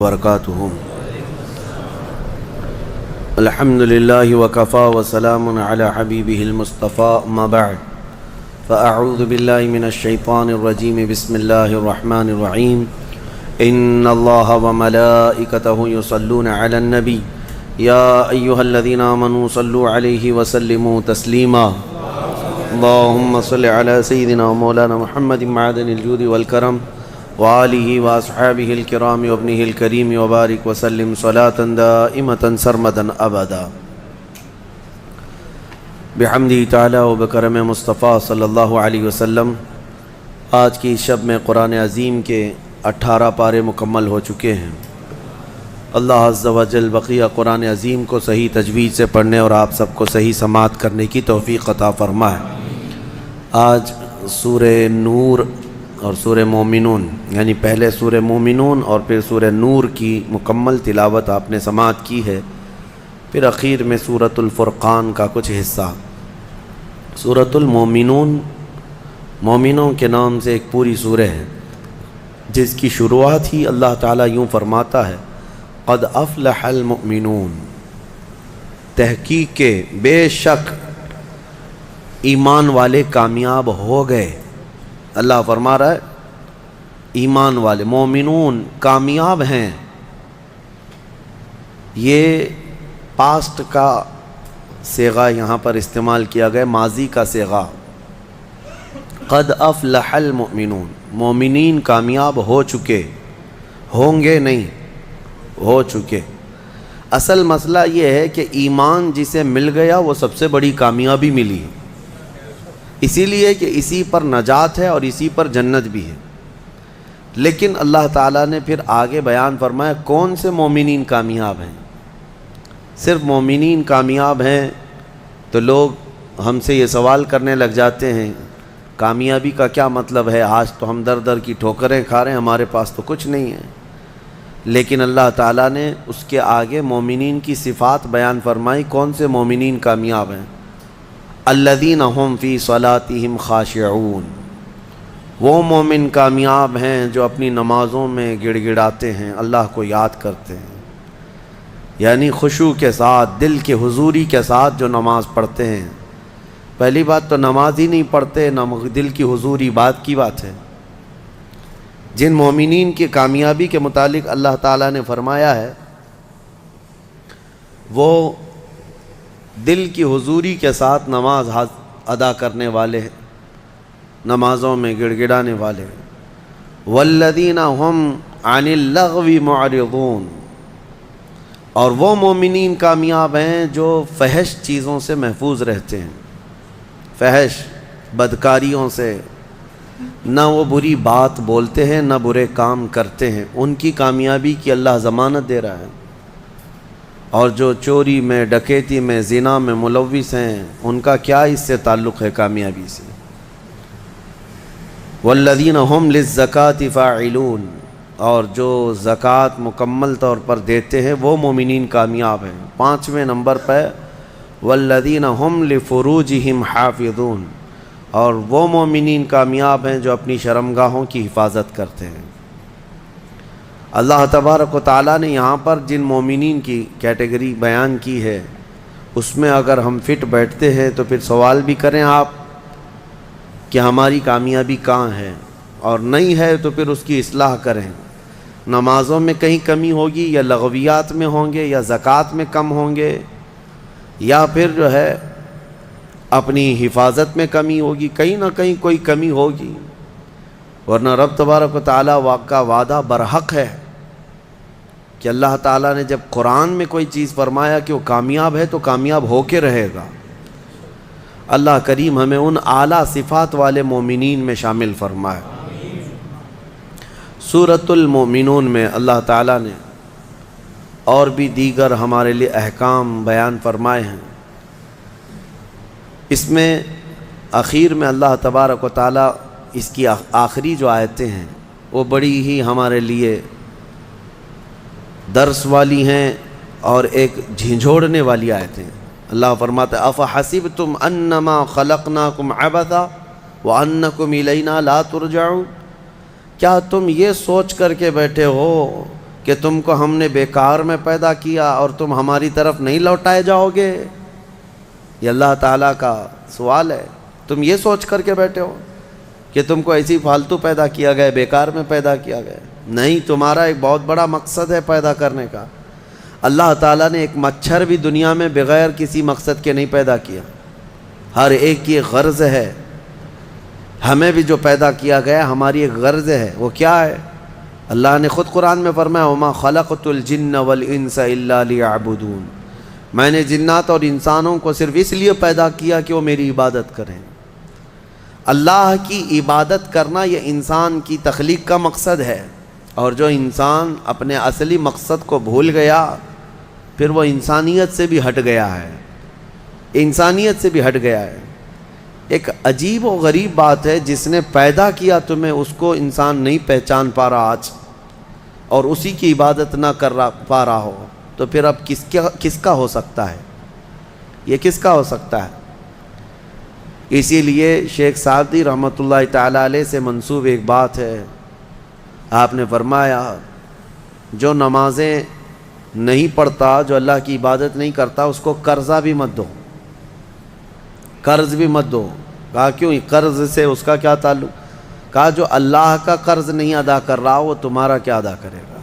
وبرکاتہ الحمد للہ وکفا وسلام علی حبیبہ المصطفیٰ اما بعد فاعوذ باللہ من الشیطان الرجیم بسم اللہ الرحمن الرحیم ان اللہ وملائکتہ یصلون علی النبی یا ایہا الذین آمنوا صلوا علیہ وسلموا تسلیما اللہم صل علی سیدنا مولانا محمد معدن الجود والکرم وآلہ واصحابہ الکرام وابنہ الکریم وبارک وسلم صلاة دائمة سرمدا ابدا بحمدہ تعالی وبکرم مصطفیٰ صلی اللہ علیہ وسلم۔ آج کی شب میں قرآن عظیم کے 18 پارے مکمل ہو چکے ہیں۔ اللہ عز و جل بقیہ قرآن عظیم کو صحیح تجوید سے پڑھنے اور آپ سب کو صحیح سماعت کرنے کی توفیق عطا فرمائے۔ آج سورہ نور اور سورہ مومنون یعنی پہلے سورہ مومنون اور پھر سورہ نور کی مکمل تلاوت آپ نے سماعت کی ہے، پھر اخیر میں سورۃ الفرقان کا کچھ حصہ۔ سورۃ المومنون مومنوں کے نام سے ایک پوری سورہ ہے، جس کی شروعات ہی اللہ تعالیٰ یوں فرماتا ہے قد افلح المؤمنون، تحقیق کے بے شک ایمان والے کامیاب ہو گئے۔ اللہ فرما رہا ہے ایمان والے مومنون کامیاب ہیں۔ یہ پاسٹ کا صیغہ یہاں پر استعمال کیا گیا، ماضی کا صیغہ۔ قد افلح المؤمنون، مومنین کامیاب ہو چکے، ہوں گے نہیں، ہو چکے۔ اصل مسئلہ یہ ہے کہ ایمان جسے مل گیا وہ سب سے بڑی کامیابی ملی، اسی لیے کہ اسی پر نجات ہے اور اسی پر جنت بھی ہے۔ لیکن اللہ تعالیٰ نے پھر آگے بیان فرمایا کون سے مومنین کامیاب ہیں۔ صرف مومنین کامیاب ہیں تو لوگ ہم سے یہ سوال کرنے لگ جاتے ہیں کامیابی کا کیا مطلب ہے، آج تو ہم در در کی ٹھوکریں کھا رہے ہیں، ہمارے پاس تو کچھ نہیں ہے۔ لیکن اللہ تعالیٰ نے اس کے آگے مومنین کی صفات بیان فرمائی، کون سے مومنین کامیاب ہیں۔ الذین هم فی صلاتہم خاشعون، وہ مومن کامیاب ہیں جو اپنی نمازوں میں گڑ گڑاتے ہیں، اللہ کو یاد کرتے ہیں، یعنی خشوع کے ساتھ، دل کے حضوری کے ساتھ جو نماز پڑھتے ہیں۔ پہلی بات تو نماز ہی نہیں پڑھتے، دل کی حضوری بات کی بات ہے۔ جن مومنین کی کامیابی کے متعلق اللہ تعالیٰ نے فرمایا ہے وہ دل کی حضوری کے ساتھ نماز ادا کرنے والے ہیں، نمازوں میں گڑ گڑانے والے ہیں۔ والذین هم عن اللغو معرضون، اور وہ مومنین کامیاب ہیں جو فحش چیزوں سے محفوظ رہتے ہیں، فحش بدکاریوں سے، نہ وہ بری بات بولتے ہیں نہ برے کام کرتے ہیں، ان کی کامیابی کی اللہ ضمانت دے رہا ہے۔ اور جو چوری میں، ڈکیتی میں، زنا میں ملوث ہیں، ان کا کیا اس سے تعلق ہے کامیابی سے۔ والذین هم للزکاة فاعلون، اور جو زکوٰۃ مکمل طور پر دیتے ہیں وہ مومنین کامیاب ہیں۔ 5ویں نمبر پہ والذین هم لفروجہم حافظون، اور وہ مومنین کامیاب ہیں جو اپنی شرمگاہوں کی حفاظت کرتے ہیں۔ اللہ تبارک و تعالیٰ نے یہاں پر جن مومنین کی کیٹیگری بیان کی ہے اس میں اگر ہم فٹ بیٹھتے ہیں تو پھر سوال بھی کریں آپ کہ ہماری کامیابی کہاں ہے، اور نہیں ہے تو پھر اس کی اصلاح کریں۔ نمازوں میں کہیں کمی ہوگی، یا لغویات میں ہوں گے، یا زکوٰۃ میں کم ہوں گے، یا پھر جو ہے اپنی حفاظت میں کمی ہوگی، کہیں نہ کہیں کوئی کمی ہوگی، ورنہ رب تبارک و تعالیٰ کا وعدہ برحق ہے کہ اللہ تعالیٰ نے جب قرآن میں کوئی چیز فرمایا کہ وہ کامیاب ہے تو کامیاب ہو کے رہے گا۔ اللہ کریم ہمیں ان اعلیٰ صفات والے مومنین میں شامل فرمائے۔ سورۃ المومنون میں اللہ تعالیٰ نے اور بھی دیگر ہمارے لیے احکام بیان فرمائے ہیں۔ اس میں اخیر میں اللہ تبارک و تعالیٰ اس کی آخری جو آیتیں ہیں وہ بڑی ہی ہمارے لیے درس والی ہیں اور ایک جھنجھوڑنے والی آیتیں ہیں۔ اللہ فرماتا ہے افحسبتم انما خلقناکم عبثا وانکم الینا لا ترجعون، کیا تم یہ سوچ کر کے بیٹھے ہو کہ تم کو ہم نے بیکار میں پیدا کیا اور تم ہماری طرف نہیں لوٹائے جاؤ گے؟ یہ اللہ تعالیٰ کا سوال ہے۔ تم یہ سوچ کر کے بیٹھے ہو کہ تم کو ایسی فالتو پیدا کیا گیا، بیکار میں پیدا کیا گیا؟ نہیں، تمہارا ایک بہت بڑا مقصد ہے پیدا کرنے کا۔ اللہ تعالیٰ نے ایک مچھر بھی دنیا میں بغیر کسی مقصد کے نہیں پیدا کیا، ہر ایک کی ایک غرض ہے۔ ہمیں بھی جو پیدا کیا گیا ہماری ایک غرض ہے، وہ کیا ہے؟ اللہ نے خود قرآن میں فرمایا وَمَا خَلَقْتُ الْجِنَّ وَالْإِنسَ إِلَّا لِيَعْبُدُونَ، میں نے جنات اور انسانوں کو صرف اس لیے پیدا کیا کہ وہ میری عبادت کریں۔ اللہ کی عبادت کرنا یہ انسان کی تخلیق کا مقصد ہے، اور جو انسان اپنے اصلی مقصد کو بھول گیا پھر وہ انسانیت سے بھی ہٹ گیا ہے، انسانیت سے بھی ہٹ گیا ہے۔ ایک عجیب و غریب بات ہے، جس نے پیدا کیا تمہیں اس کو انسان نہیں پہچان پا رہا آج، اور اسی کی عبادت نہ کر پا رہا ہو، تو پھر اب کس کا ہو سکتا ہے؟ یہ کس کا ہو سکتا ہے؟ اسی لیے شیخ سعدی رحمۃ اللہ تعالیٰ علیہ سے منسوب ایک بات ہے، آپ نے فرمایا جو نمازیں نہیں پڑھتا، جو اللہ کی عبادت نہیں کرتا، اس کو قرضہ بھی مت دو، قرض بھی مت دو۔ کہا کیوں؟ قرض سے اس کا کیا تعلق؟ کہا جو اللہ کا قرض نہیں ادا کر رہا وہ تمہارا کیا ادا کرے گا؟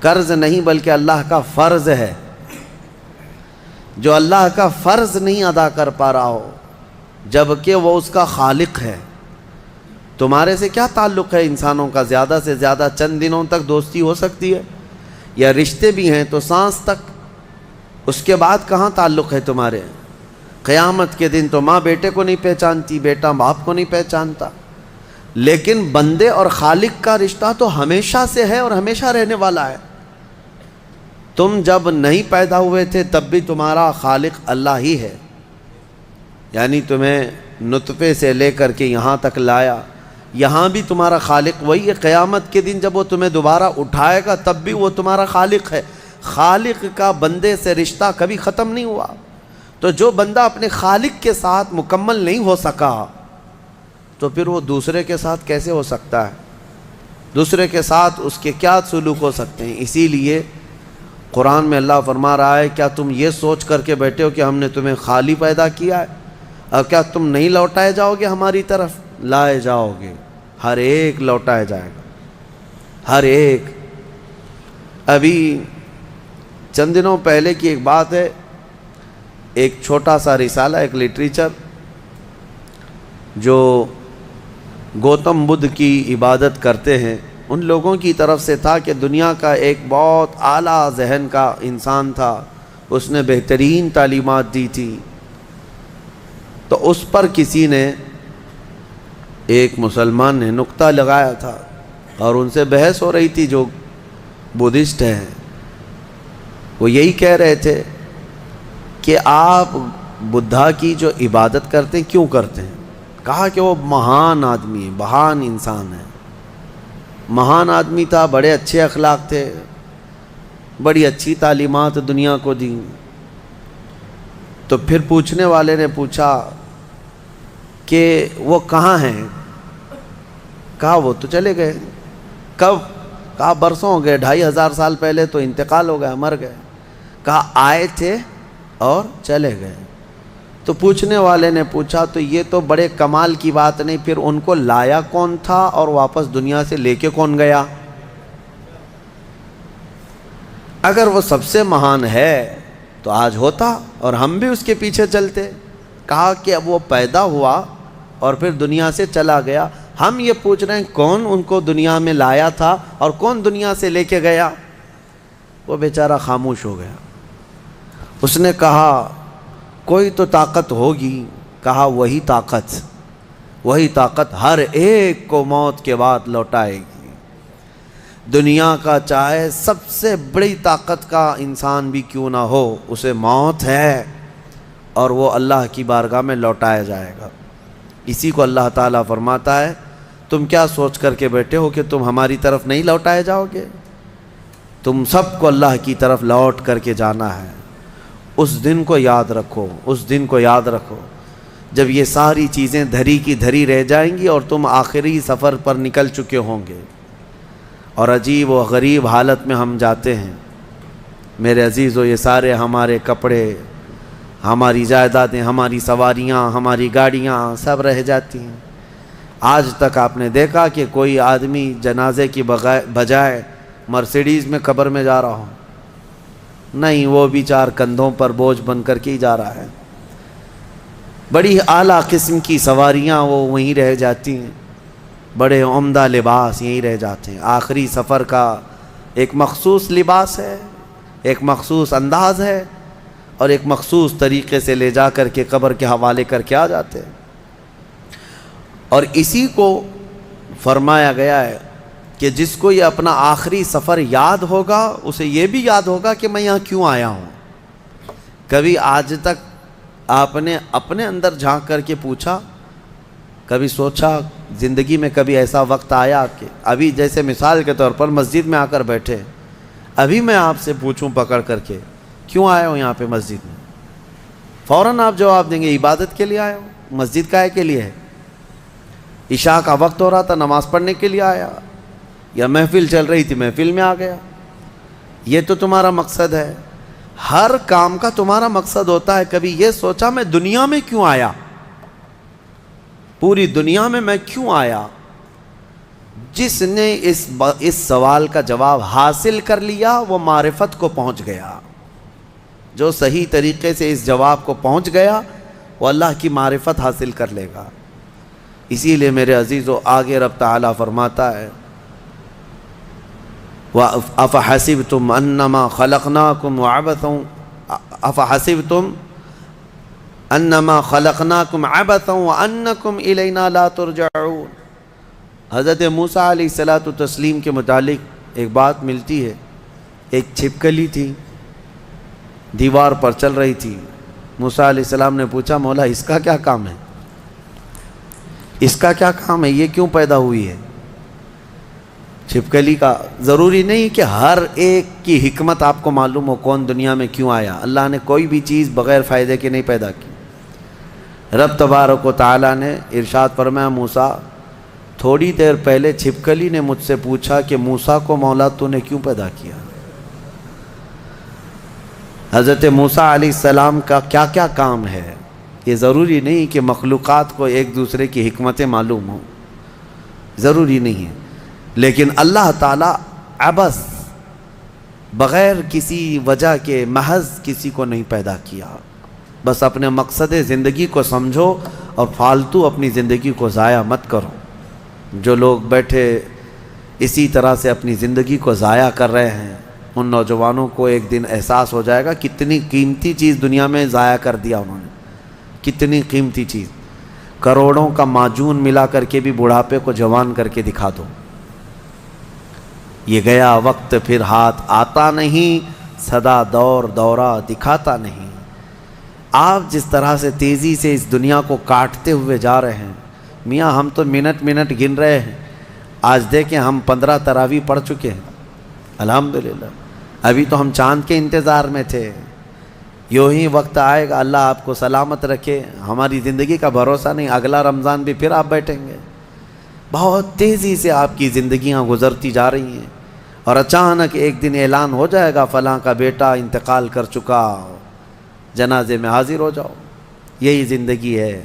قرض نہیں بلکہ اللہ کا فرض ہے۔ جو اللہ کا فرض نہیں ادا کر پا رہا ہو جبکہ وہ اس کا خالق ہے، تمہارے سے کیا تعلق ہے انسانوں کا؟ زیادہ سے زیادہ چند دنوں تک دوستی ہو سکتی ہے، یا رشتے بھی ہیں تو سانس تک، اس کے بعد کہاں تعلق ہے تمہارے؟ قیامت کے دن تو ماں بیٹے کو نہیں پہچانتی، بیٹا باپ کو نہیں پہچانتا، لیکن بندے اور خالق کا رشتہ تو ہمیشہ سے ہے اور ہمیشہ رہنے والا ہے۔ تم جب نہیں پیدا ہوئے تھے تب بھی تمہارا خالق اللہ ہی ہے، یعنی تمہیں نطفے سے لے کر کے یہاں تک لایا، یہاں بھی تمہارا خالق وہی ہے۔ قیامت کے دن جب وہ تمہیں دوبارہ اٹھائے گا تب بھی وہ تمہارا خالق ہے۔ خالق کا بندے سے رشتہ کبھی ختم نہیں ہوا۔ تو جو بندہ اپنے خالق کے ساتھ مکمل نہیں ہو سکا تو پھر وہ دوسرے کے ساتھ کیسے ہو سکتا ہے؟ دوسرے کے ساتھ اس کے کیا سلوک ہو سکتے ہیں؟ اسی لیے قرآن میں اللہ فرما رہا ہے کیا تم یہ سوچ کر کے بیٹھے ہو کہ ہم نے تمہیں خالی پیدا کیا ہے، اور کیا تم نہیں لوٹائے جاؤ گے ہماری طرف؟ لائے جاؤ گے، ہر ایک لوٹایا جائے گا، ہر ایک۔ ابھی چند دنوں پہلے کی ایک بات ہے، ایک چھوٹا سا رسالہ، ایک لٹریچر جو گوتم بدھ کی عبادت کرتے ہیں ان لوگوں کی طرف سے تھا کہ دنیا کا ایک بہت اعلیٰ ذہن کا انسان تھا، اس نے بہترین تعلیمات دی تھی، تو اس پر کسی نے، ایک مسلمان نے نقطہ لگایا تھا اور ان سے بحث ہو رہی تھی جو بدھسٹ ہیں۔ وہ یہی کہہ رہے تھے کہ آپ بدھا کی جو عبادت کرتے ہیں کیوں کرتے ہیں؟ کہا کہ وہ مہان آدمی ہے، مہان انسان ہے، مہان آدمی تھا، بڑے اچھے اخلاق تھے، بڑی اچھی تعلیمات دنیا کو دی۔ تو پھر پوچھنے والے نے پوچھا کہ وہ کہاں ہیں؟ کہا وہ تو چلے گئے۔ کب؟ کہا برسوں ہو گئے، 2500 سال پہلے تو انتقال ہو گیا، مر گئے۔ کہا آئے تھے اور چلے گئے۔ تو پوچھنے والے نے پوچھا تو یہ تو بڑے کمال کی بات نہیں، پھر ان کو لایا کون تھا اور واپس دنیا سے لے کے کون گیا؟ اگر وہ سب سے مہان ہے تو آج ہوتا اور ہم بھی اس کے پیچھے چلتے۔ کہا کہ اب وہ پیدا ہوا اور پھر دنیا سے چلا گیا، ہم یہ پوچھ رہے ہیں کون ان کو دنیا میں لایا تھا اور کون دنیا سے لے کے گیا؟ وہ بیچارہ خاموش ہو گیا۔ اس نے کہا کوئی تو طاقت ہوگی۔ کہا وہی طاقت ہر ایک کو موت کے بعد لوٹائے گی۔ دنیا کا چاہے سب سے بڑی طاقت کا انسان بھی کیوں نہ ہو، اسے موت ہے اور وہ اللہ کی بارگاہ میں لوٹایا جائے گا۔ اسی کو اللہ تعالیٰ فرماتا ہے تم کیا سوچ کر کے بیٹھے ہو کہ تم ہماری طرف نہیں لوٹائے جاؤ گے؟ تم سب کو اللہ کی طرف لوٹ کر کے جانا ہے۔ اس دن کو یاد رکھو، اس دن کو یاد رکھو جب یہ ساری چیزیں دھری کی دھری رہ جائیں گی اور تم آخری سفر پر نکل چکے ہوں گے۔ اور عجیب و غریب حالت میں ہم جاتے ہیں۔ میرے عزیزو، یہ سارے ہمارے کپڑے، ہماری جائیدادیں، ہماری سواریاں، ہماری گاڑیاں سب رہ جاتی ہیں۔ آج تک آپ نے دیکھا کہ کوئی آدمی جنازے کی بجائے مرسیڈیز میں قبر میں جا رہا ہو؟ نہیں، وہ بھی چار کندھوں پر بوجھ بن کر کے ہی جا رہا ہے۔ بڑی اعلیٰ قسم کی سواریاں وہ وہیں رہ جاتی ہیں، بڑے عمدہ لباس یہیں رہ جاتے ہیں۔ آخری سفر کا ایک مخصوص لباس ہے، ایک مخصوص انداز ہے، اور ایک مخصوص طریقے سے لے جا کر کے قبر کے حوالے کر کے آ جاتے ہیں۔ اور اسی کو فرمایا گیا ہے کہ جس کو یہ اپنا آخری سفر یاد ہوگا، اسے یہ بھی یاد ہوگا کہ میں یہاں کیوں آیا ہوں۔ کبھی آج تک آپ نے اپنے اندر جھانک کر کے پوچھا، کبھی سوچا زندگی میں کبھی ایسا وقت آیا کہ ابھی جیسے مثال کے طور پر مسجد میں آ کر بیٹھے، ابھی میں آپ سے پوچھوں پکڑ کر کے کیوں آیا ہوں یہاں پہ مسجد میں، فوراً آپ جواب دیں گے عبادت کے لیے آیا ہوں۔ مسجد کائے کے لیے ہے؟ عشاء کا وقت ہو رہا تھا، نماز پڑھنے کے لیے آیا، یا محفل چل رہی تھی محفل میں آ گیا۔ یہ تو تمہارا مقصد ہے، ہر کام کا تمہارا مقصد ہوتا ہے۔ کبھی یہ سوچا میں دنیا میں کیوں آیا، پوری دنیا میں کیوں آیا؟ جس نے اس سوال کا جواب حاصل کر لیا وہ معرفت کو پہنچ گیا۔ جو صحیح طریقے سے اس جواب کو پہنچ گیا وہ اللہ کی معرفت حاصل کر لے گا۔ اسی لیے میرے عزیزو، آگے رب تعالیٰ فرماتا ہے أَفَحَسِبْتُمْ أَنَّمَا خَلَقْنَاكُمْ عَبَثًا أَفَحَسِبْتُمْ أَنَّمَا خَلَقْنَاكُمْ عَبَثًا وَأَنَّكُمْ إِلَيْنَا لَا تُرْجَعُونَ۔ حضرت موسیٰ علیہ الصلاۃ والتسلیم کے متعلق ایک بات ملتی ہے۔ ایک چھپکلی تھی، دیوار پر چل رہی تھی۔ موسیٰ علیہ السلام نے پوچھا، مولا اس کا کیا کام ہے؟ اس کا کیا کام ہے؟ یہ کیوں پیدا ہوئی ہے؟ چھپکلی کا ضروری نہیں کہ ہر ایک کی حکمت آپ کو معلوم ہو، کون دنیا میں کیوں آیا۔ اللہ نے کوئی بھی چیز بغیر فائدے کے نہیں پیدا کی۔ رب تبارک و تعالیٰ نے ارشاد فرمایا، موسیٰ تھوڑی دیر پہلے چھپکلی نے مجھ سے پوچھا کہ موسیٰ کو مولا تو نے کیوں پیدا کیا؟ حضرت موسیٰ علیہ السلام کا کیا کیا کام ہے؟ یہ ضروری نہیں کہ مخلوقات کو ایک دوسرے کی حکمتیں معلوم ہوں، ضروری نہیں ہے، لیکن اللہ تعالیٰ عبث بغیر کسی وجہ کے محض کسی کو نہیں پیدا کیا۔ بس اپنے مقصد زندگی کو سمجھو اور فالتو اپنی زندگی کو ضائع مت کرو۔ جو لوگ بیٹھے اسی طرح سے اپنی زندگی کو ضائع کر رہے ہیں، ان نوجوانوں کو ایک دن احساس ہو جائے گا کتنی قیمتی چیز دنیا میں ضائع کر دیا انہوں نے، کتنی قیمتی چیز۔ کروڑوں کا معجون ملا کر کے بھی بڑھاپے کو جوان کر کے دکھا دو۔ یہ گیا وقت پھر ہاتھ آتا نہیں، سدا دور دورہ دکھاتا نہیں۔ آپ جس طرح سے تیزی سے اس دنیا کو کاٹتے ہوئے جا رہے ہیں، میاں ہم تو منٹ منٹ گن رہے ہیں۔ آج دیکھیں ہم 15 تراویح پڑھ چکے ہیں الحمدللہ، ابھی تو ہم چاند کے انتظار میں تھے۔ یوں ہی وقت آئے گا، اللہ آپ کو سلامت رکھے، ہماری زندگی کا بھروسہ نہیں، اگلا رمضان بھی پھر آپ بیٹھیں گے۔ بہت تیزی سے آپ کی زندگیاں گزرتی جا رہی ہیں، اور اچانک ایک دن اعلان ہو جائے گا فلاں کا بیٹا انتقال کر چکا، جنازے میں حاضر ہو جاؤ۔ یہی زندگی ہے۔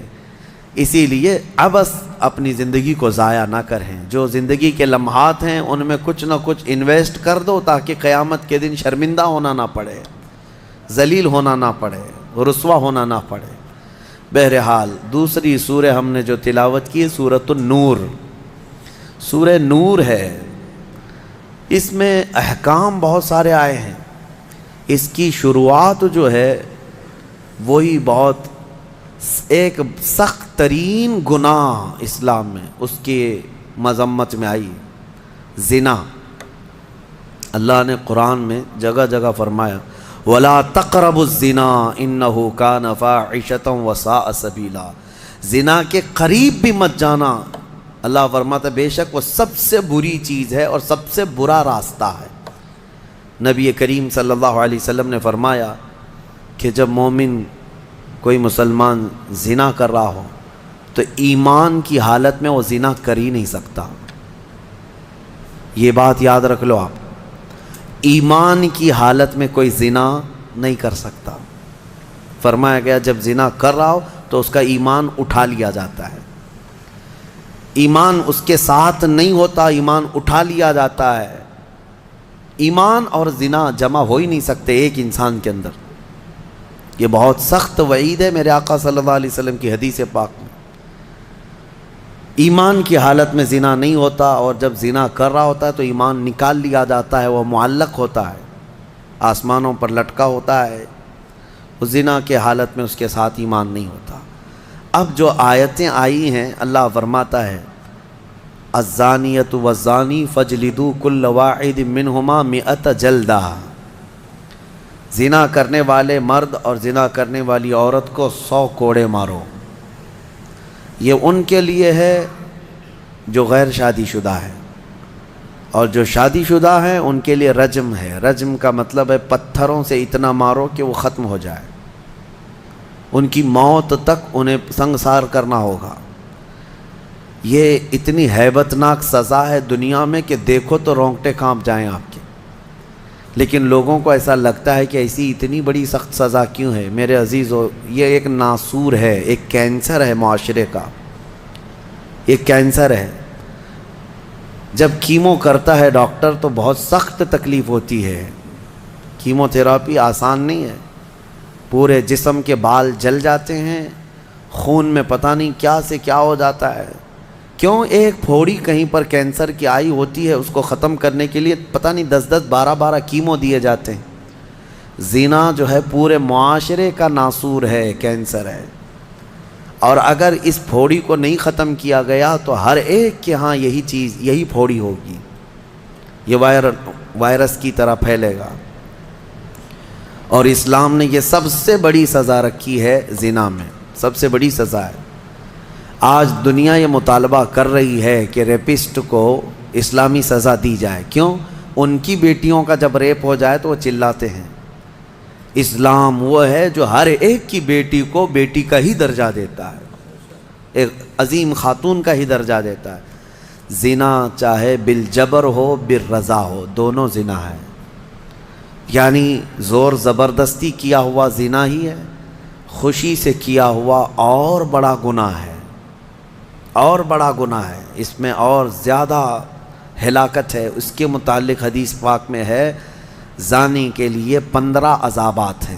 اسی لیے عبث اپنی زندگی کو ضائع نہ کریں۔ جو زندگی کے لمحات ہیں ان میں کچھ نہ کچھ انویسٹ کر دو تاکہ قیامت کے دن شرمندہ ہونا نہ پڑے، ذلیل ہونا نہ پڑے، رسوا ہونا نہ پڑے۔ بہرحال دوسری سورہ ہم نے جو تلاوت کی ہے سورۃ النور، سورہ نور ہے۔ اس میں احکام بہت سارے آئے ہیں۔ اس کی شروعات جو ہے وہی بہت ایک سخت ترین گناہ اسلام میں اس کی مذمت میں آئی، زنا۔ اللہ نے قرآن میں جگہ جگہ فرمایا وَلَا تَقْرَبُوا الزِّنَا إِنَّهُ كَانَ فَاحِشَةً وَسَاءَ سَبِيلًا، زنا کے قریب بھی مت جانا۔ اللہ فرماتا ہے بے شک وہ سب سے بری چیز ہے اور سب سے برا راستہ ہے۔ نبی کریم صلی اللہ علیہ وسلم نے فرمایا کہ جب مومن کوئی مسلمان زنا کر رہا ہو تو ایمان کی حالت میں وہ زنا کر ہی نہیں سکتا۔ یہ بات یاد رکھ لو آپ، ایمان کی حالت میں کوئی زنا نہیں کر سکتا۔ فرمایا گیا جب زنا کر رہا ہو تو اس کا ایمان اٹھا لیا جاتا ہے، ایمان اس کے ساتھ نہیں ہوتا، ایمان اٹھا لیا جاتا ہے۔ ایمان اور زنا جمع ہو ہی نہیں سکتے ایک انسان کے اندر۔ یہ بہت سخت وعید ہے میرے آقا صلی اللہ علیہ وسلم کی حدیث پاک میں۔ ایمان کی حالت میں زنا نہیں ہوتا، اور جب زنا کر رہا ہوتا ہے تو ایمان نکال لیا جاتا ہے، وہ معلق ہوتا ہے، آسمانوں پر لٹکا ہوتا ہے۔ اس زنا کے حالت میں اس کے ساتھ ایمان نہیں ہوتا۔ اب جو آیتیں آئی ہیں، اللہ فرماتا ہے الزانیۃ والزانی فاجلدوا کل واحد منہما 100 جلدہ، زنا کرنے والے مرد اور زنا کرنے والی عورت کو 100 کوڑے مارو۔ یہ ان کے لیے ہے جو غیر شادی شدہ ہے، اور جو شادی شدہ ہیں ان کے لیے رجم ہے۔ رجم کا مطلب ہے پتھروں سے اتنا مارو کہ وہ ختم ہو جائے، ان کی موت تک انہیں سنگسار کرنا ہوگا۔ یہ اتنی ہیبت ناک سزا ہے دنیا میں کہ دیکھو تو رونگٹے کانپ جائیں آپ کے، لیکن لوگوں کو ایسا لگتا ہے کہ ایسی اتنی بڑی سخت سزا کیوں ہے؟ میرے عزیزو، یہ ایک ناسور ہے، ایک کینسر ہے معاشرے کا، ایک کینسر ہے۔ جب کیمو کرتا ہے ڈاکٹر تو بہت سخت تکلیف ہوتی ہے، کیمو تھراپی آسان نہیں ہے، پورے جسم کے بال جل جاتے ہیں، خون میں پتہ نہیں کیا سے کیا ہو جاتا ہے۔ کیوں؟ ایک پھوڑی کہیں پر کینسر کی آئی ہوتی ہے، اس کو ختم کرنے کے لیے پتہ نہیں 10 12 کیمو دیے جاتے ہیں۔ زنا جو ہے پورے معاشرے کا ناسور ہے، کینسر ہے، اور اگر اس پھوڑی کو نہیں ختم کیا گیا تو ہر ایک کے ہاں یہی چیز، یہی پھوڑی ہوگی، یہ وائرس کی طرح پھیلے گا۔ اور اسلام نے یہ سب سے بڑی سزا رکھی ہے، زنا میں سب سے بڑی سزا ہے۔ آج دنیا یہ مطالبہ کر رہی ہے کہ ریپسٹ کو اسلامی سزا دی جائے۔ کیوں؟ ان کی بیٹیوں کا جب ریپ ہو جائے تو وہ چلاتے ہیں۔ اسلام وہ ہے جو ہر ایک کی بیٹی کو بیٹی کا ہی درجہ دیتا ہے، ایک عظیم خاتون کا ہی درجہ دیتا ہے۔ زنا چاہے بالجبر ہو بالرضا ہو، دونوں زنا ہے، یعنی زور زبردستی کیا ہوا زنا ہی ہے، خوشی سے کیا ہوا اور بڑا گناہ ہے، اور بڑا گناہ ہے، اس میں اور زیادہ ہلاکت ہے۔ اس کے متعلق حدیث پاک میں ہے زانی کے لیے 15 عذابات ہیں،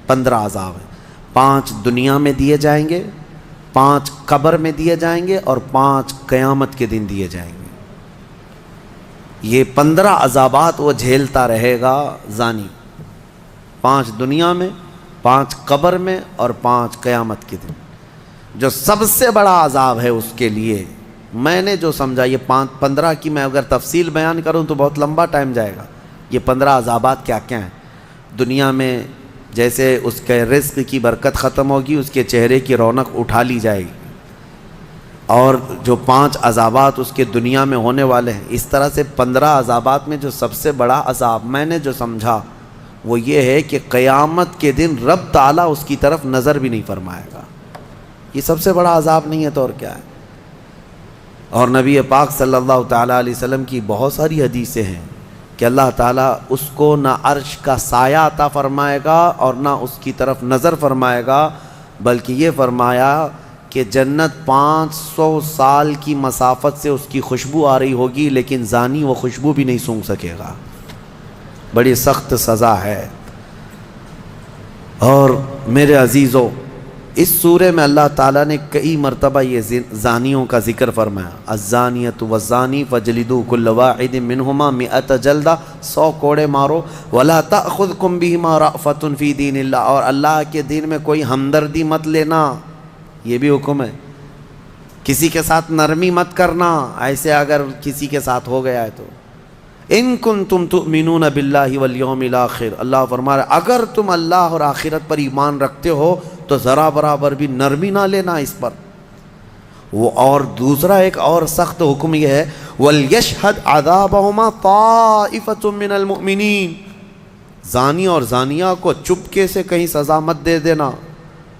15 عذاب ہیں۔ 5 دنیا میں دیے جائیں گے، 5 قبر میں دیے جائیں گے، اور 5 قیامت کے دن دیے جائیں گے۔ یہ 15 عذابات وہ جھیلتا رہے گا زانی، 5 دنیا میں، 5 قبر میں، اور 5 قیامت کے دن۔ جو سب سے بڑا عذاب ہے اس کے لیے، میں نے جو سمجھا، یہ 15 کی میں اگر تفصیل بیان کروں تو بہت لمبا ٹائم جائے گا۔ یہ 15 عذابات کیا کیا ہیں؟ دنیا میں جیسے اس کے رزق کی برکت ختم ہوگی، اس کے چہرے کی رونق اٹھا لی جائے گی، اور جو 5 عذابات اس کے دنیا میں ہونے والے ہیں، اس طرح سے 15 عذابات میں جو سب سے بڑا عذاب میں نے جو سمجھا وہ یہ ہے کہ قیامت کے دن رب تعالیٰ اس کی طرف نظر بھی نہیں فرمائے گا۔ یہ سب سے بڑا عذاب نہیں ہے تو اور کیا ہے؟ اور نبی پاک صلی اللہ تعالیٰ علیہ وسلم کی بہت ساری حدیثیں ہیں کہ اللہ تعالیٰ اس کو نہ عرش کا سایہ عطا فرمائے گا اور نہ اس کی طرف نظر فرمائے گا، بلکہ یہ فرمایا کہ جنت 500 سال کی مسافت سے اس کی خوشبو آ رہی ہوگی، لیکن زانی وہ خوشبو بھی نہیں سونگھ سکے گا۔ بڑی سخت سزا ہے۔ اور میرے عزیزو، اس سورے میں اللہ تعالیٰ نے کئی مرتبہ یہ زانیوں کا ذکر فرمایا، الزانیۃ والزانی فاجلدوا کل واحد منہما 100 جلدہ، 100 کوڑے مارو، ولا تأخذکم بہما رأفۃ فی دین اللہ، اور اللہ کے دین میں کوئی ہمدردی مت لینا، یہ بھی حکم ہے۔ کسی کے ساتھ نرمی مت کرنا، ایسے اگر کسی کے ساتھ ہو گیا ہے تو ان کنتم تؤمنون باللہ والیوم الاخر، اللہ فرما رہا ہے اگر تم اللہ اور آخرت پر ایمان رکھتے ہو تو ذرا برابر بھی نرمی نہ لینا اس پر۔ وہ اور دوسرا ایک اور سخت حکم یہ ہے، وَلْيَشْهَدْ عَذَابَهُمَا طَائِفَةٌ مِّنَ الْمُؤْمِنِينَ، زانی اور زانیہ کو چپکے سے کہیں سزا مت دے دینا،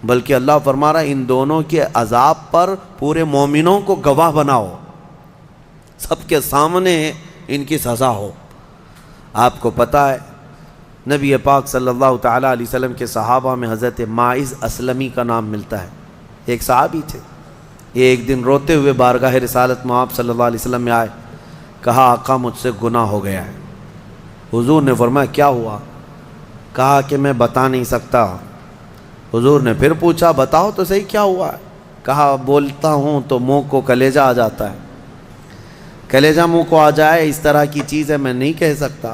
بلکہ اللہ فرما رہا ہے ان دونوں کے عذاب پر پورے مومنوں کو گواہ بناؤ، سب کے سامنے ان کی سزا ہو۔ آپ کو پتہ ہے نبی پاک صلی اللہ تعالیٰ علیہ وسلم کے صحابہ میں حضرت ماعز اسلمی کا نام ملتا ہے، ایک صحابی تھے۔ یہ ایک دن روتے ہوئے بارگاہ رسالت میں آپ صلی اللہ علیہ وسلم میں آئے، کہا آقا مجھ سے گناہ ہو گیا ہے۔ حضور نے فرمایا کیا ہوا؟ کہا کہ میں بتا نہیں سکتا۔ حضور نے پھر پوچھا بتاؤ تو صحیح کیا ہوا ہے؟ کہا بولتا ہوں تو منہ کو کلیجہ آ جاتا ہے، کلیجہ منہ کو آ جائے اس طرح کی چیز ہے میں نہیں کہہ سکتا۔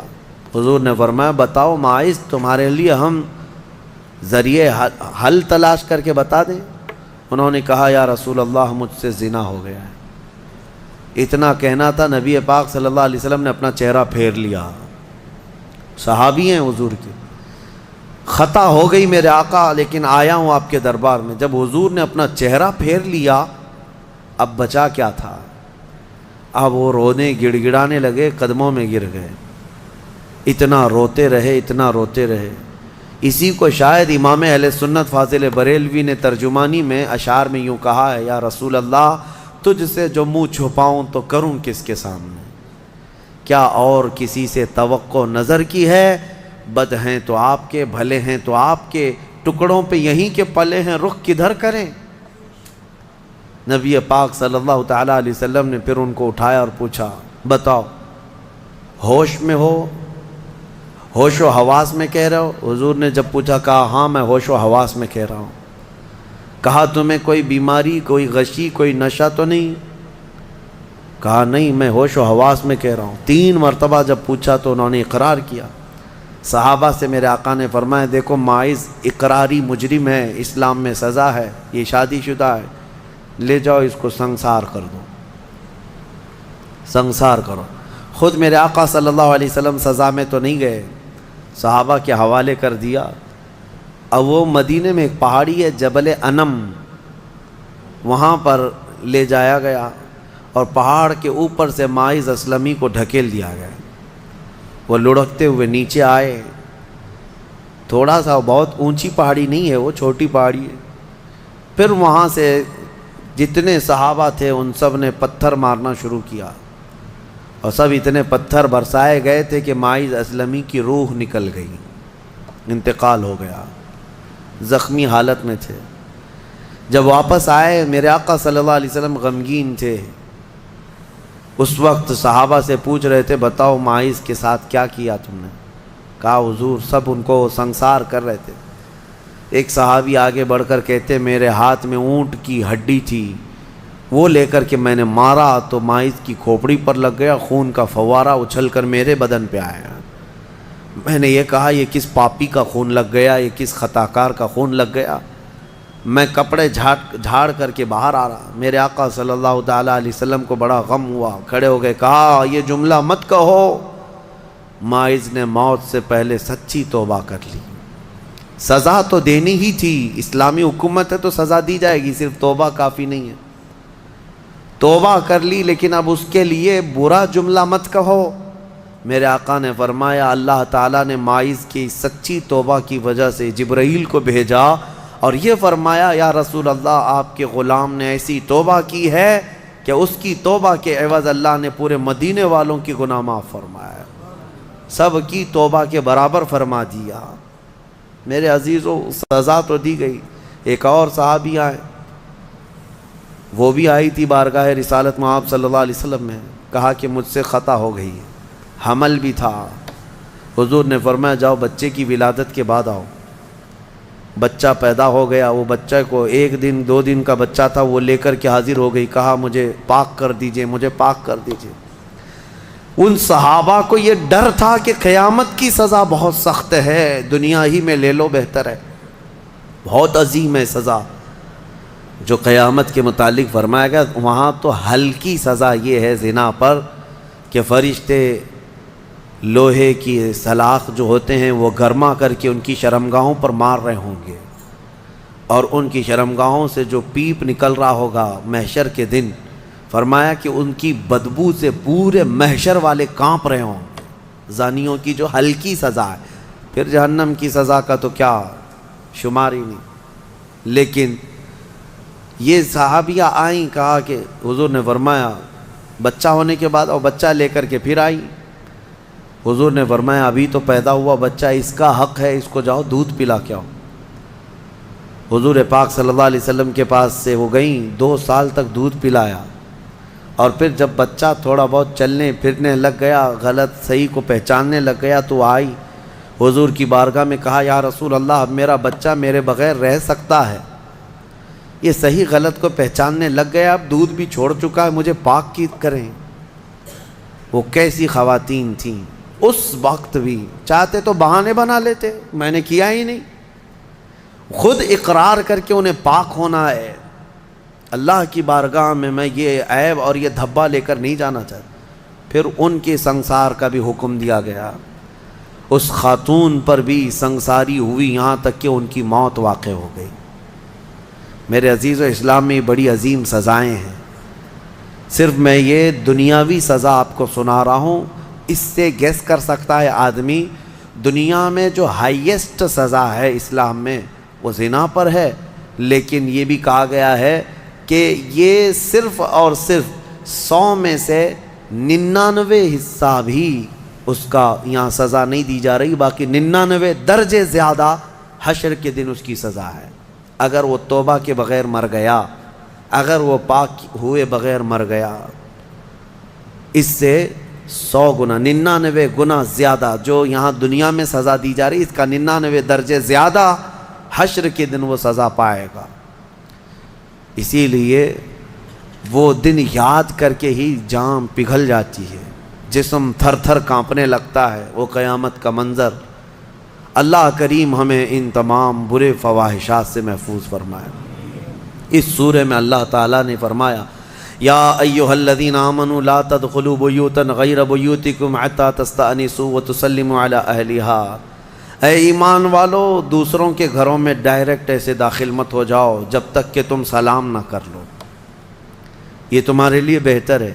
حضور نے فرمایا بتاؤ ماعز تمہارے لیے ہم ذریعے حل تلاش کر کے بتا دیں؟ انہوں نے کہا یا رسول اللہ مجھ سے زنا ہو گیا ہے۔ اتنا کہنا تھا نبی پاک صلی اللہ علیہ وسلم نے اپنا چہرہ پھیر لیا۔ صحابی ہیں حضور کے، خطا ہو گئی میرے آقا لیکن آیا ہوں آپ کے دربار میں۔ جب حضور نے اپنا چہرہ پھیر لیا اب بچا کیا تھا؟ اب وہ رونے گڑ گڑانے لگے، قدموں میں گر گئے، اتنا روتے رہے اتنا روتے رہے۔ اسی کو شاید امام اہل سنت فاضل بریلوی نے ترجمانی میں اشعار میں یوں کہا ہے یا رسول اللہ تجھ سے جو منہ چھپاؤں تو کروں کس کے سامنے، کیا اور کسی سے توقع نظر کی ہے؟ بد ہیں تو آپ کے، بھلے ہیں تو آپ کے، ٹکڑوں پہ یہیں کے پلے ہیں، رخ کدھر کریں؟ نبی پاک صلی اللہ تعالیٰ علیہ وسلم نے پھر ان کو اٹھایا اور پوچھا بتاؤ ہوش میں ہو، ہوش و حواس میں کہہ رہے ہو؟ حضور نے جب پوچھا کہا ہاں میں ہوش و حواس میں کہہ رہا ہوں۔ کہا تمہیں کوئی بیماری، کوئی غشی، کوئی نشہ تو نہیں؟ کہا نہیں میں ہوش و حواس میں کہہ رہا ہوں۔ 3 مرتبہ جب پوچھا تو انہوں نے اقرار کیا۔ صحابہ سے میرے آقا نے فرمایا دیکھو ماعز اقراری مجرم ہے، اسلام میں سزا ہے، یہ شادی شدہ ہے، لے جاؤ اس کو سنسار کر دو، سنسار کرو۔ خود میرے آقا صلی اللہ علیہ وسلم سزا میں تو نہیں گئے، صحابہ کے حوالے کر دیا۔ اب وہ مدینے میں ایک پہاڑی ہے جبل انم، وہاں پر لے جایا گیا اور پہاڑ کے اوپر سے ماعز اسلمی کو ڈھکیل دیا گیا۔ وہ لڑکتے ہوئے نیچے آئے، تھوڑا سا بہت اونچی پہاڑی نہیں ہے، وہ چھوٹی پہاڑی ہے۔ پھر وہاں سے جتنے صحابہ تھے ان سب نے پتھر مارنا شروع کیا اور سب اتنے پتھر برسائے گئے تھے کہ ماعز اسلمی کی روح نکل گئی، انتقال ہو گیا، زخمی حالت میں تھے۔ جب واپس آئے میرے آقا صلی اللہ علیہ وسلم غمگین تھے۔ اس وقت صحابہ سے پوچھ رہے تھے بتاؤ ماعز کے ساتھ کیا کیا تم نے؟ کہا حضور سب ان کو سنسار کر رہے تھے۔ ایک صحابی آگے بڑھ کر کہتے میرے ہاتھ میں اونٹ کی ہڈی تھی، وہ لے کر کے میں نے مارا تو ماعز کی کھوپڑی پر لگ گیا، خون کا فوارہ اچھل کر میرے بدن پہ آیا۔ میں نے یہ کہا یہ کس پاپی کا خون لگ گیا، یہ کس خطاکار کا خون لگ گیا؟ میں کپڑے جھاڑ کر کے باہر آ رہا، میرے آقا صلی اللہ تعالیٰ علیہ وسلم کو بڑا غم ہوا، کھڑے ہو گئے، کہا یہ جملہ مت کہو، ماعز نے موت سے پہلے سچی توبہ کر لی۔ سزا تو دینی ہی تھی، اسلامی حکومت ہے تو سزا دی جائے گی، صرف توبہ کافی نہیں ہے۔ توبہ کر لی لیکن اب اس کے لیے برا جملہ مت کہو۔ میرے آقا نے فرمایا اللہ تعالیٰ نے ماعز کی سچی توبہ کی وجہ سے جبرائیل کو بھیجا اور یہ فرمایا یا رسول اللہ آپ کے غلام نے ایسی توبہ کی ہے کہ اس کی توبہ کے عوض اللہ نے پورے مدینے والوں کی گناہ معاف فرمایا، سب کی توبہ کے برابر فرما دیا۔ میرے عزیزو سزا تو دی گئی۔ ایک اور صحابی آئے، وہ بھی آئی تھی بارگاہ رسالت میں آپ صلی اللہ علیہ وسلم میں، کہا کہ مجھ سے خطا ہو گئی، حمل بھی تھا۔ حضور نے فرمایا جاؤ بچے کی ولادت کے بعد آؤ۔ بچہ پیدا ہو گیا، وہ بچہ کو 1 دن 2 دن کا بچہ تھا، وہ لے کر کے حاضر ہو گئی، کہا مجھے پاک کر دیجئے، مجھے پاک کر دیجئے۔ ان صحابہ کو یہ ڈر تھا کہ قیامت کی سزا بہت سخت ہے، دنیا ہی میں لے لو بہتر ہے، بہت عظیم ہے سزا جو قیامت کے متعلق فرمایا گیا۔ وہاں تو ہلکی سزا یہ ہے زنا پر کہ فرشتے لوہے کی سلاخ جو ہوتے ہیں وہ گرما کر کے ان کی شرمگاہوں پر مار رہے ہوں گے، اور ان کی شرمگاہوں سے جو پیپ نکل رہا ہوگا محشر کے دن، فرمایا کہ ان کی بدبو سے پورے محشر والے کانپ رہے ہوں گے۔ زانیوں کی جو ہلکی سزا ہے، پھر جہنم کی سزا کا تو کیا شمار ہی نہیں۔ لیکن یہ صحابیہ آئیں، کہا کہ حضور نے فرمایا بچہ ہونے کے بعد اور بچہ لے کر کے پھر آئی. حضور نے فرمایا ابھی تو پیدا ہوا بچہ، اس کا حق ہے، اس کو جاؤ دودھ پلا کے آؤ. حضور پاک صلی اللہ علیہ وسلم کے پاس سے وہ گئیں، 2 سال تک دودھ پلایا، اور پھر جب بچہ تھوڑا بہت چلنے پھرنے لگ گیا، غلط صحیح کو پہچاننے لگ گیا، تو آئی حضور کی بارگاہ میں، کہا یا رسول اللہ اب میرا بچہ میرے بغیر رہ سکتا ہے، یہ صحیح غلط کو پہچاننے لگ گیا، اب دودھ بھی چھوڑ چکا ہے، مجھے پاک کی کریں. وہ کیسی خواتین تھیں اس وقت بھی، چاہتے تو بہانے بنا لیتے، میں نے کیا ہی نہیں، خود اقرار کر کے انہیں پاک ہونا ہے. اللہ کی بارگاہ میں یہ عیب اور یہ دھبا لے کر نہیں جانا چاہتا. پھر ان کے سنسار کا بھی حکم دیا گیا، اس خاتون پر بھی سنساری ہوئی، یہاں تک کہ ان کی موت واقع ہو گئی. میرے عزیز و اسلام میں بڑی عظیم سزائیں ہیں. صرف میں یہ دنیاوی سزا آپ کو سنا رہا ہوں، اس سے گیس کر سکتا ہے آدمی دنیا میں جو ہائیسٹ سزا ہے اسلام میں وہ زنا پر ہے، لیکن یہ بھی کہا گیا ہے کہ یہ صرف اور صرف 100 میں سے 99 حصہ بھی اس کا یہاں سزا نہیں دی جا رہی، باقی 99 درجے زیادہ حشر کے دن اس کی سزا ہے. اگر وہ توبہ کے بغیر مر گیا، اگر وہ پاک ہوئے بغیر مر گیا، اس سے 100 گنا 99 گنا زیادہ جو یہاں دنیا میں سزا دی جا رہی، اس کا 99 درجے زیادہ حشر کے دن وہ سزا پائے گا. اسی لیے وہ دن یاد کر کے ہی جان پگھل جاتی ہے، جسم تھر تھر کانپنے لگتا ہے. وہ قیامت کا منظر، اللہ کریم ہمیں ان تمام برے فواحشات سے محفوظ فرمائے. اس سورہ میں اللہ تعالیٰ نے فرمایا یا ایھا الذین آمنوا لا تدخلوا بیوتا غیر بیوتکم حتی تستأنسوا وتسلموا علی اہلہا. اے ایمان والو، دوسروں کے گھروں میں ڈائریکٹ ایسے داخل مت ہو جاؤ جب تک کہ تم سلام نہ کر لو، یہ تمہارے لیے بہتر ہے.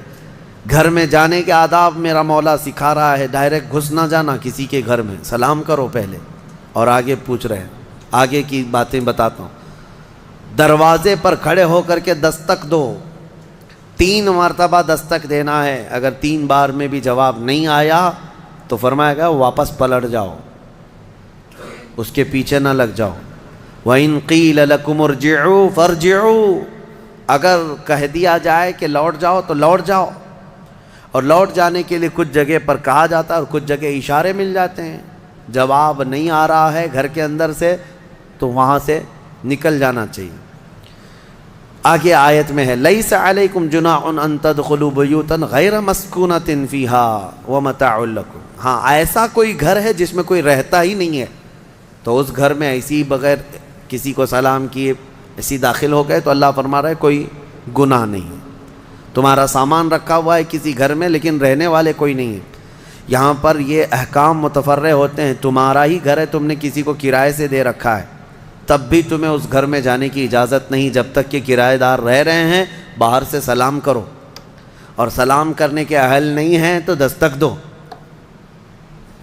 گھر میں جانے کے آداب میرا مولا سکھا رہا ہے، ڈائریکٹ گھس نہ جانا کسی کے گھر میں، سلام کرو پہلے اور آگے پوچھ رہے ہیں، آگے کی باتیں بتاتا ہوں. دروازے پر کھڑے ہو کر کے دستک دو، 3 مرتبہ دستک دینا ہے. اگر 3 بار میں بھی جواب نہیں آیا تو فرمایا گیا واپس پلٹ جاؤ، اس کے پیچھے نہ لگ جاؤ. وَإِن قِيلَ لَكُمُ ارْجِعُوا فَارْجِعُوا، اگر کہہ دیا جائے کہ لوٹ جاؤ تو لوٹ جاؤ. اور لوٹ جانے کے لیے کچھ جگہ پر کہا جاتا ہے اور کچھ جگہ اشارے مل جاتے ہیں. جواب نہیں آ رہا ہے گھر کے اندر سے تو وہاں سے نکل جانا چاہیے. آگے آیت میں ہے لیس علیکم جناح ان تدخلوا بیوتا غیر مسکونۃ فیہا ومتاع لکم. ہاں، ایسا کوئی گھر ہے جس میں کوئی رہتا ہی نہیں ہے تو اس گھر میں ایسی بغیر کسی کو سلام کیے ایسی داخل ہو گئے تو اللہ فرما رہا ہے کوئی گناہ نہیں ہے. تمہارا سامان رکھا ہوا ہے کسی گھر میں لیکن رہنے والے کوئی نہیں ہے. یہاں پر یہ احکام متفرع ہوتے ہیں. تمہارا ہی گھر ہے، تم نے کسی کو کرائے سے دے رکھا ہے، تب بھی تمہیں اس گھر میں جانے کی اجازت نہیں جب تک کہ کرایہ دار رہ رہے ہیں. باہر سے سلام کرو، اور سلام کرنے کے اہل نہیں ہیں تو دستک دو.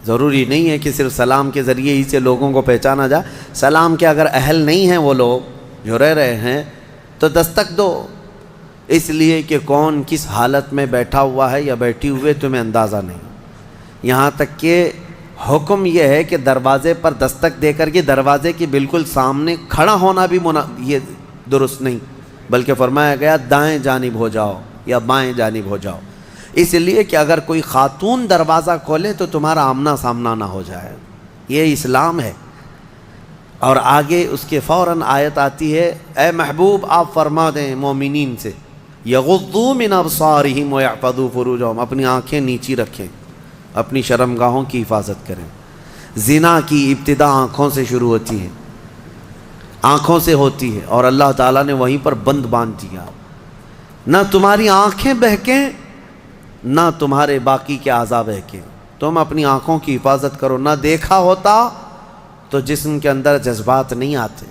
ضروری نہیں ہے کہ صرف سلام کے ذریعے ہی سے لوگوں کو پہچانا جائے. سلام کے اگر اہل نہیں ہیں وہ لوگ جو رہ رہے ہیں تو دستک دو، اس لیے کہ کون کس حالت میں بیٹھا ہوا ہے یا بیٹھی ہوئے تمہیں اندازہ نہیں. یہاں تک کہ حکم یہ ہے کہ دروازے پر دستک دے کر کے دروازے کے بالکل سامنے کھڑا ہونا بھی یہ درست نہیں، بلکہ فرمایا گیا دائیں جانب ہو جاؤ یا بائیں جانب ہو جاؤ، اس لیے کہ اگر کوئی خاتون دروازہ کھولے تو تمہارا آمنا سامنا نہ ہو جائے. یہ اسلام ہے. اور آگے اس کے فوراً آیت آتی ہے اے محبوب آپ فرما دیں مومنین سے یغضوا من ابصارہم ویحفظوا فروجہم، اپنی آنکھیں نیچی رکھیں، اپنی شرمگاہوں کی حفاظت کریں. زنا کی ابتدا آنکھوں سے شروع ہوتی ہے، آنکھوں سے ہوتی ہے، اور اللہ تعالیٰ نے وہیں پر بند باندھ دیا. نہ تمہاری آنکھیں بہکیں نہ تمہارے باقی کے اعضاء بہکیں. تم اپنی آنکھوں کی حفاظت کرو. نہ دیکھا ہوتا تو جسم کے اندر جذبات نہیں آتے،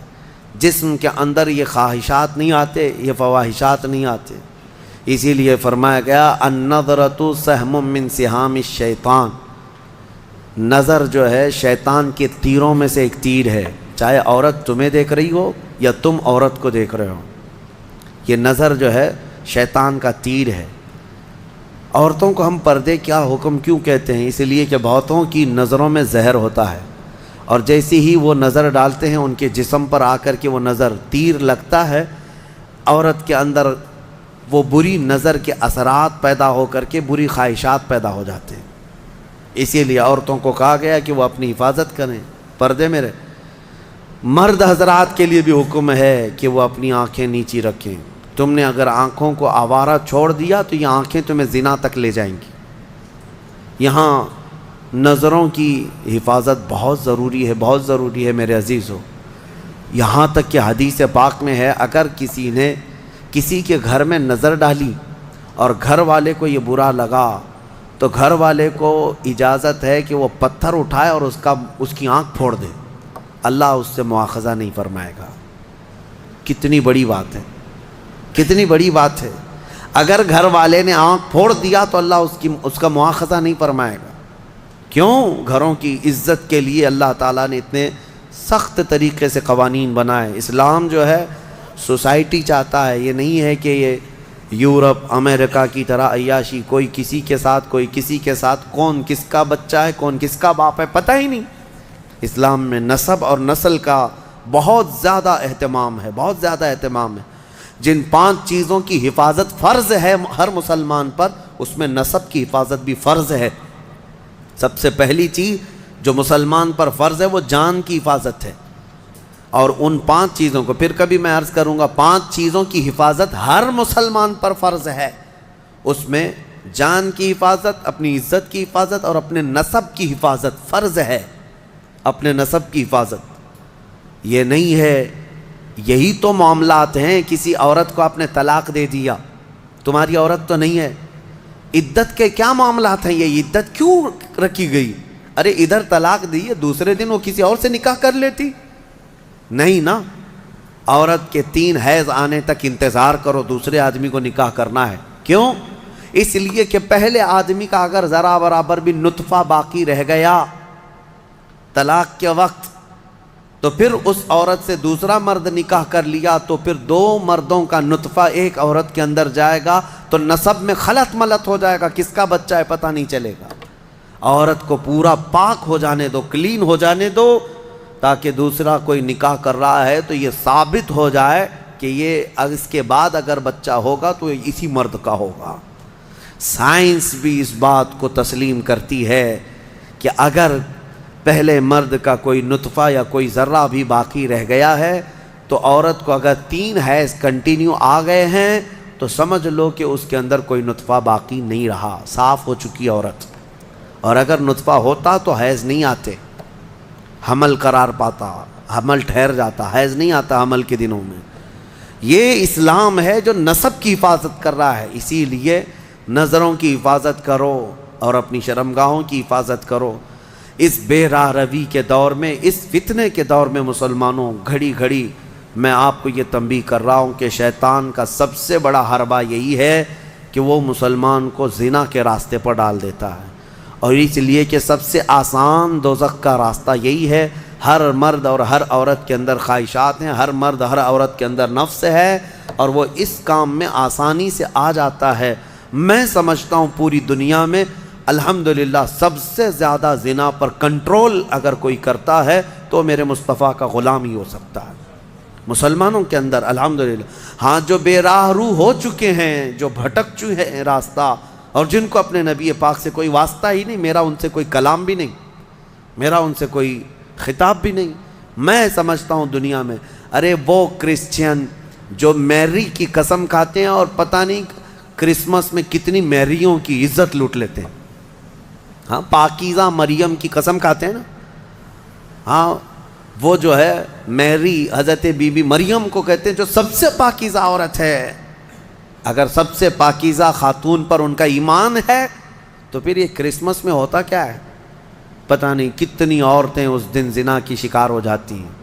جسم کے اندر یہ خواہشات نہیں آتے، یہ فواحشات نہیں آتے. اسی لیے فرمایا گیا النظرۃ سہم من سہام الشیطان، نظر جو ہے شیطان کے تیروں میں سے ایک تیر ہے. چاہے عورت تمہیں دیکھ رہی ہو یا تم عورت کو دیکھ رہے ہو، یہ نظر جو ہے شیطان کا تیر ہے. عورتوں کو ہم پردے کیا حکم کیوں کہتے ہیں؟ اس لیے کہ بہتوں کی نظروں میں زہر ہوتا ہے، اور جیسے ہی وہ نظر ڈالتے ہیں ان کے جسم پر آ کر کے وہ نظر تیر لگتا ہے، عورت کے اندر وہ بری نظر کے اثرات پیدا ہو کر کے بری خواہشات پیدا ہو جاتے ہیں۔ اسی لیے عورتوں کو کہا گیا کہ وہ اپنی حفاظت کریں، پردے میں رہیں۔ مرد حضرات کے لیے بھی حکم ہے کہ وہ اپنی آنکھیں نیچی رکھیں۔ تم نے اگر آنکھوں کو آوارہ چھوڑ دیا تو یہ آنکھیں تمہیں زنا تک لے جائیں گی۔ یہاں نظروں کی حفاظت بہت ضروری ہے، بہت ضروری ہے میرے عزیزو۔ یہاں تک کہ حدیث پاک میں ہے، اگر کسی نے کسی کے گھر میں نظر ڈالی اور گھر والے کو یہ برا لگا تو گھر والے کو اجازت ہے کہ وہ پتھر اٹھائے اور اس کی آنکھ پھوڑ دے، اللہ اس سے مواخذہ نہیں فرمائے گا۔ کتنی بڑی بات ہے، کتنی بڑی بات ہے۔ اگر گھر والے نے آنکھ پھوڑ دیا تو اللہ اس کا مواخذہ نہیں فرمائے گا۔ کیوں؟ گھروں کی عزت کے لیے اللہ تعالیٰ نے اتنے سخت طریقے سے قوانین بنائے۔ اسلام جو ہے سوسائٹی چاہتا ہے، یہ نہیں ہے کہ یہ یورپ امریکہ کی طرح عیاشی، کوئی کسی کے ساتھ کوئی کسی کے ساتھ، کون کس کا بچہ ہے کون کس کا باپ ہے پتہ ہی نہیں۔ اسلام میں نسب اور نسل کا بہت زیادہ اہتمام ہے، بہت زیادہ اہتمام ہے۔ جن 5 چیزوں کی حفاظت فرض ہے ہر مسلمان پر، اس میں نسب کی حفاظت بھی فرض ہے۔ سب سے پہلی چیز جو مسلمان پر فرض ہے وہ جان کی حفاظت ہے، اور ان 5 چیزوں کو پھر کبھی میں عرض کروں گا، 5 چیزوں کی حفاظت ہر مسلمان پر فرض ہے۔ اس میں جان کی حفاظت، اپنی عزت کی حفاظت اور اپنے نسب کی حفاظت فرض ہے۔ اپنے نسب کی حفاظت یہ نہیں ہے، یہی تو معاملات ہیں۔ کسی عورت کو آپ نے طلاق دے دیا، تمہاری عورت تو نہیں ہے، عدت کے کیا معاملات ہیں؟ یہ عدت کیوں رکھی گئی؟ ارے ادھر طلاق دی ہے، دوسرے دن وہ کسی اور سے نکاح کر لیتی؟ نہیں نا، عورت کے 3 حیض آنے تک انتظار کرو، دوسرے آدمی کو نکاح کرنا ہے۔ کیوں؟ اس لیے کہ پہلے آدمی کا اگر ذرا برابر بھی نطفہ باقی رہ گیا طلاق کے وقت، تو پھر اس عورت سے دوسرا مرد نکاح کر لیا تو پھر 2 مردوں کا نطفہ ایک عورت کے اندر جائے گا تو نسب میں خلط ملط ہو جائے گا، کس کا بچہ ہے پتہ نہیں چلے گا۔ عورت کو پورا پاک ہو جانے دو، کلین ہو جانے دو، تاکہ دوسرا کوئی نکاح کر رہا ہے تو یہ ثابت ہو جائے کہ یہ اس کے بعد اگر بچہ ہوگا تو اسی مرد کا ہوگا۔ سائنس بھی اس بات کو تسلیم کرتی ہے کہ اگر پہلے مرد کا کوئی نطفہ یا کوئی ذرہ بھی باقی رہ گیا ہے تو عورت کو اگر 3 حیض کنٹینیو آ گئے ہیں تو سمجھ لو کہ اس کے اندر کوئی نطفہ باقی نہیں رہا، صاف ہو چکی عورت۔ اور اگر نطفہ ہوتا تو حیض نہیں آتے، حمل قرار پاتا، حمل ٹھہر جاتا، حیض نہیں آتا حمل کے دنوں میں۔ یہ اسلام ہے جو نسب کی حفاظت کر رہا ہے۔ اسی لیے نظروں کی حفاظت کرو اور اپنی شرمگاہوں کی حفاظت کرو۔ اس بے راہ روی کے دور میں، اس فتنے کے دور میں مسلمانوں، گھڑی گھڑی میں آپ کو یہ تنبیہ کر رہا ہوں کہ شیطان کا سب سے بڑا حربہ یہی ہے کہ وہ مسلمان کو زنا کے راستے پر ڈال دیتا ہے، اور اس لیے کہ سب سے آسان دوزخ کا راستہ یہی ہے۔ ہر مرد اور ہر عورت کے اندر خواہشات ہیں، ہر مرد ہر عورت کے اندر نفس ہے، اور وہ اس کام میں آسانی سے آ جاتا ہے۔ میں سمجھتا ہوں پوری دنیا میں الحمدللہ سب سے زیادہ زنا پر کنٹرول اگر کوئی کرتا ہے تو میرے مصطفیٰ کا غلام ہی ہو سکتا ہے مسلمانوں کے اندر، الحمدللہ۔ ہاں، جو بے راہ رو ہو چکے ہیں، جو بھٹک چکے ہیں راستہ، اور جن کو اپنے نبی پاک سے کوئی واسطہ ہی نہیں، میرا ان سے کوئی کلام بھی نہیں، میرا ان سے کوئی خطاب بھی نہیں، میں سمجھتا ہوں دنیا میں، ارے وہ کرسچین جو میری کی قسم کھاتے ہیں اور پتہ نہیں کرسمس میں کتنی میریوں کی عزت لوٹ لیتے ہیں۔ ہاں، پاکیزہ مریم کی قسم کھاتے ہیں نا، ہاں وہ جو ہے میری، حضرت بی بی مریم کو کہتے ہیں جو سب سے پاکیزہ عورت ہے۔ اگر سب سے پاکیزہ خاتون پر ان کا ایمان ہے تو پھر یہ کرسمس میں ہوتا کیا ہے؟ پتہ نہیں کتنی عورتیں اس دن زنا کی شکار ہو جاتی ہیں۔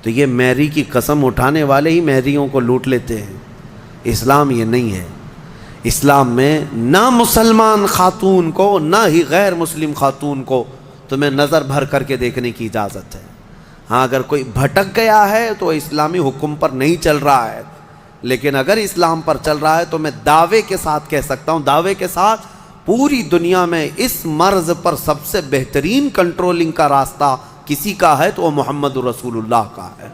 تو یہ میری کی قسم اٹھانے والے ہی میریوں کو لوٹ لیتے ہیں۔ اسلام یہ نہیں ہے۔ اسلام میں نہ مسلمان خاتون کو نہ ہی غیر مسلم خاتون کو تمہیں نظر بھر کر کے دیکھنے کی اجازت ہے۔ ہاں، اگر کوئی بھٹک گیا ہے تو اسلامی حکم پر نہیں چل رہا ہے، لیکن اگر اسلام پر چل رہا ہے تو میں دعوے کے ساتھ کہہ سکتا ہوں، دعوے کے ساتھ پوری دنیا میں اس مرض پر سب سے بہترین کنٹرولنگ کا راستہ کسی کا ہے تو وہ محمد رسول اللہ کا ہے،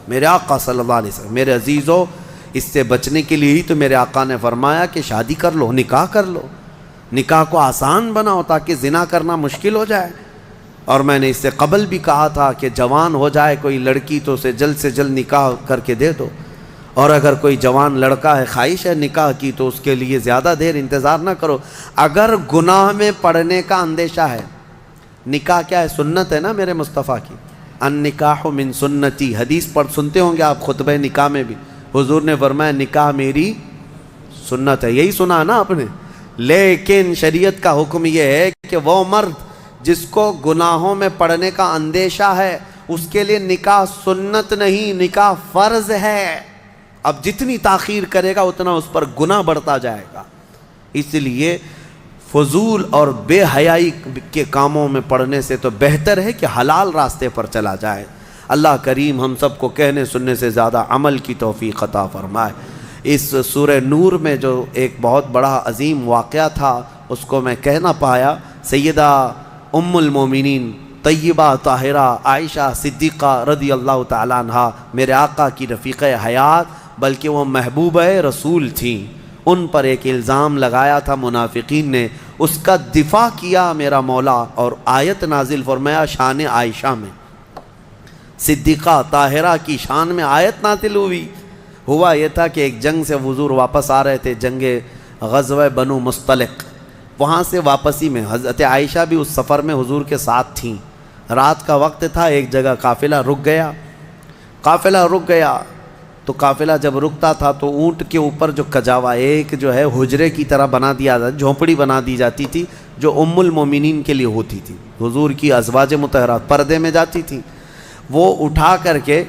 میرے آقا صلی اللہ علیہ وسلم۔ میرے عزیزو، اس سے بچنے کے لیے ہی تو میرے آقا نے فرمایا کہ شادی کر لو، نکاح کر لو، نکاح کو آسان بناؤ تاکہ زنا کرنا مشکل ہو جائے۔ اور میں نے اس سے قبل بھی کہا تھا کہ جوان ہو جائے کوئی لڑکی تو اسے جلد سے جلد نکاح کر کے دے دو، اور اگر کوئی جوان لڑکا ہے خواہش ہے نکاح کی تو اس کے لیے زیادہ دیر انتظار نہ کرو۔ اگر گناہ میں پڑنے کا اندیشہ ہے، نکاح کیا ہے؟ سنت ہے نا میرے مصطفیٰ کی، النکاح من سنتی، حدیث پڑھ سنتے ہوں گے آپ خطبہ نکاح میں بھی، حضور نے فرمایا نکاح میری سنت ہے، یہی سنا نا آپ نے۔ لیکن شریعت کا حکم یہ ہے کہ وہ مرد جس کو گناہوں میں پڑنے کا اندیشہ ہے اس کے لیے نکاح سنت نہیں، نکاح فرض ہے۔ اب جتنی تاخیر کرے گا اتنا اس پر گناہ بڑھتا جائے گا، اس لیے فضول اور بے حیائی کے کاموں میں پڑنے سے تو بہتر ہے کہ حلال راستے پر چلا جائے۔ اللہ کریم ہم سب کو کہنے سننے سے زیادہ عمل کی توفیق عطا فرمائے۔ اس سورہ نور میں جو ایک بہت بڑا عظیم واقعہ تھا اس کو میں کہہ نہ پایا، سیدہ ام المومنین طیبہ طاہرہ عائشہ صدیقہ رضی اللہ تعالیٰ عنہ میرے آقا کی رفیقہ حیات، بلکہ وہ محبوبہ رسول تھیں، ان پر ایک الزام لگایا تھا منافقین نے، اس کا دفاع کیا میرا مولا اور آیت نازل فرمایا شان عائشہ میں، صدیقہ طاہرہ کی شان میں آیت نازل ہوئی۔ ہوا یہ تھا کہ ایک جنگ سے حضور واپس آ رہے تھے، جنگ غزوہ بنو مصطلق، وہاں سے واپسی میں حضرت عائشہ بھی اس سفر میں حضور کے ساتھ تھیں۔ رات کا وقت تھا، ایک جگہ قافلہ رک گیا تو قافلہ جب رکتا تھا تو اونٹ کے اوپر جو کجاوا ایک جو ہے حجرے کی طرح بنا دیا جاتا، جھونپڑی بنا دی جاتی تھی جو ام المومنین کے لیے ہوتی تھی، حضور کی ازواج مطہرات پردے میں جاتی تھی، وہ اٹھا کر کے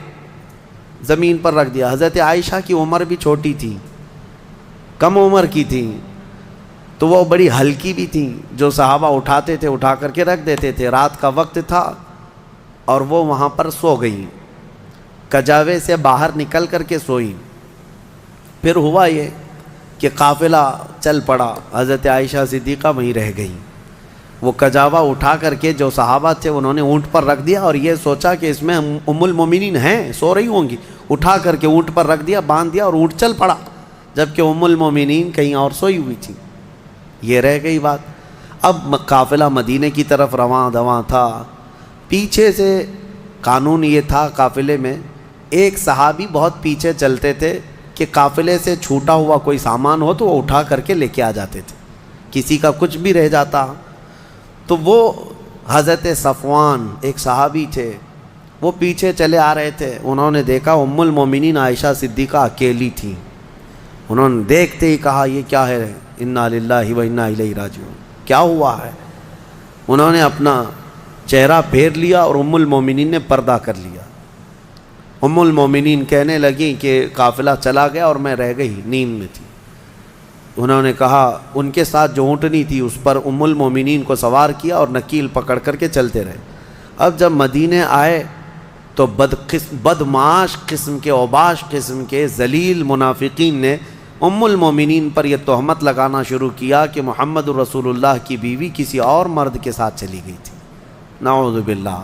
زمین پر رکھ دیا۔ حضرت عائشہ کی عمر بھی چھوٹی تھی، کم عمر کی تھی، تو وہ بڑی ہلکی بھی تھیں، جو صحابہ اٹھاتے تھے اٹھا کر کے رکھ دیتے تھے۔ رات کا وقت تھا اور وہ وہاں پر سو گئیں، کجاوے سے باہر نکل کر کے سوئیں۔ پھر ہوا یہ کہ قافلہ چل پڑا، حضرت عائشہ صدیقہ وہیں رہ گئیں۔ وہ کجاوا اٹھا کر کے جو صحابہ تھے انہوں نے اونٹ پر رکھ دیا اور یہ سوچا کہ اس میں ام المومنین ہیں، سو رہی ہوں گی، اٹھا کر کے اونٹ پر رکھ دیا، باندھ دیا اور اونٹ چل پڑا، جبکہ ام المومنین کہیں اور سوئی ہوئی تھی۔ یہ رہ گئی بات۔ اب قافلہ مدینے کی طرف رواں دواں تھا، پیچھے سے قانون یہ تھا قافلے میں، ایک صحابی بہت پیچھے چلتے تھے کہ قافلے سے چھوٹا ہوا کوئی سامان ہو تو وہ اٹھا کر کے لے کے آ جاتے تھے، کسی کا کچھ بھی رہ جاتا تو وہ حضرت صفوان ایک صحابی تھے، وہ پیچھے چلے آ رہے تھے، انہوں نے دیکھا ام المومنین عائشہ صدیقہ اکیلی تھیں، انہوں نے دیکھتے ہی کہا یہ کیا ہے، انا للہ و انا الیہ راجعون، کیا ہوا ہے؟ انہوں نے اپنا چہرہ پھیر لیا اور ام المومنین نے پردہ کر لیا۔ ام المومنین کہنے لگیں کہ قافلہ چلا گیا اور میں رہ گئی، نیند میں تھی۔ انہوں نے کہا ان کے ساتھ جو اونٹنی تھی اس پر ام المومنین کو سوار کیا اور نکیل پکڑ کر کے چلتے رہے۔ اب جب مدینے آئے تو بدمعاش قسم کے، اوباش قسم کے ذلیل منافقین نے ام المومنین پر یہ تہمت لگانا شروع کیا کہ محمد رسول اللہ کی بیوی کسی اور مرد کے ساتھ چلی گئی تھی، نعوذ باللہ۔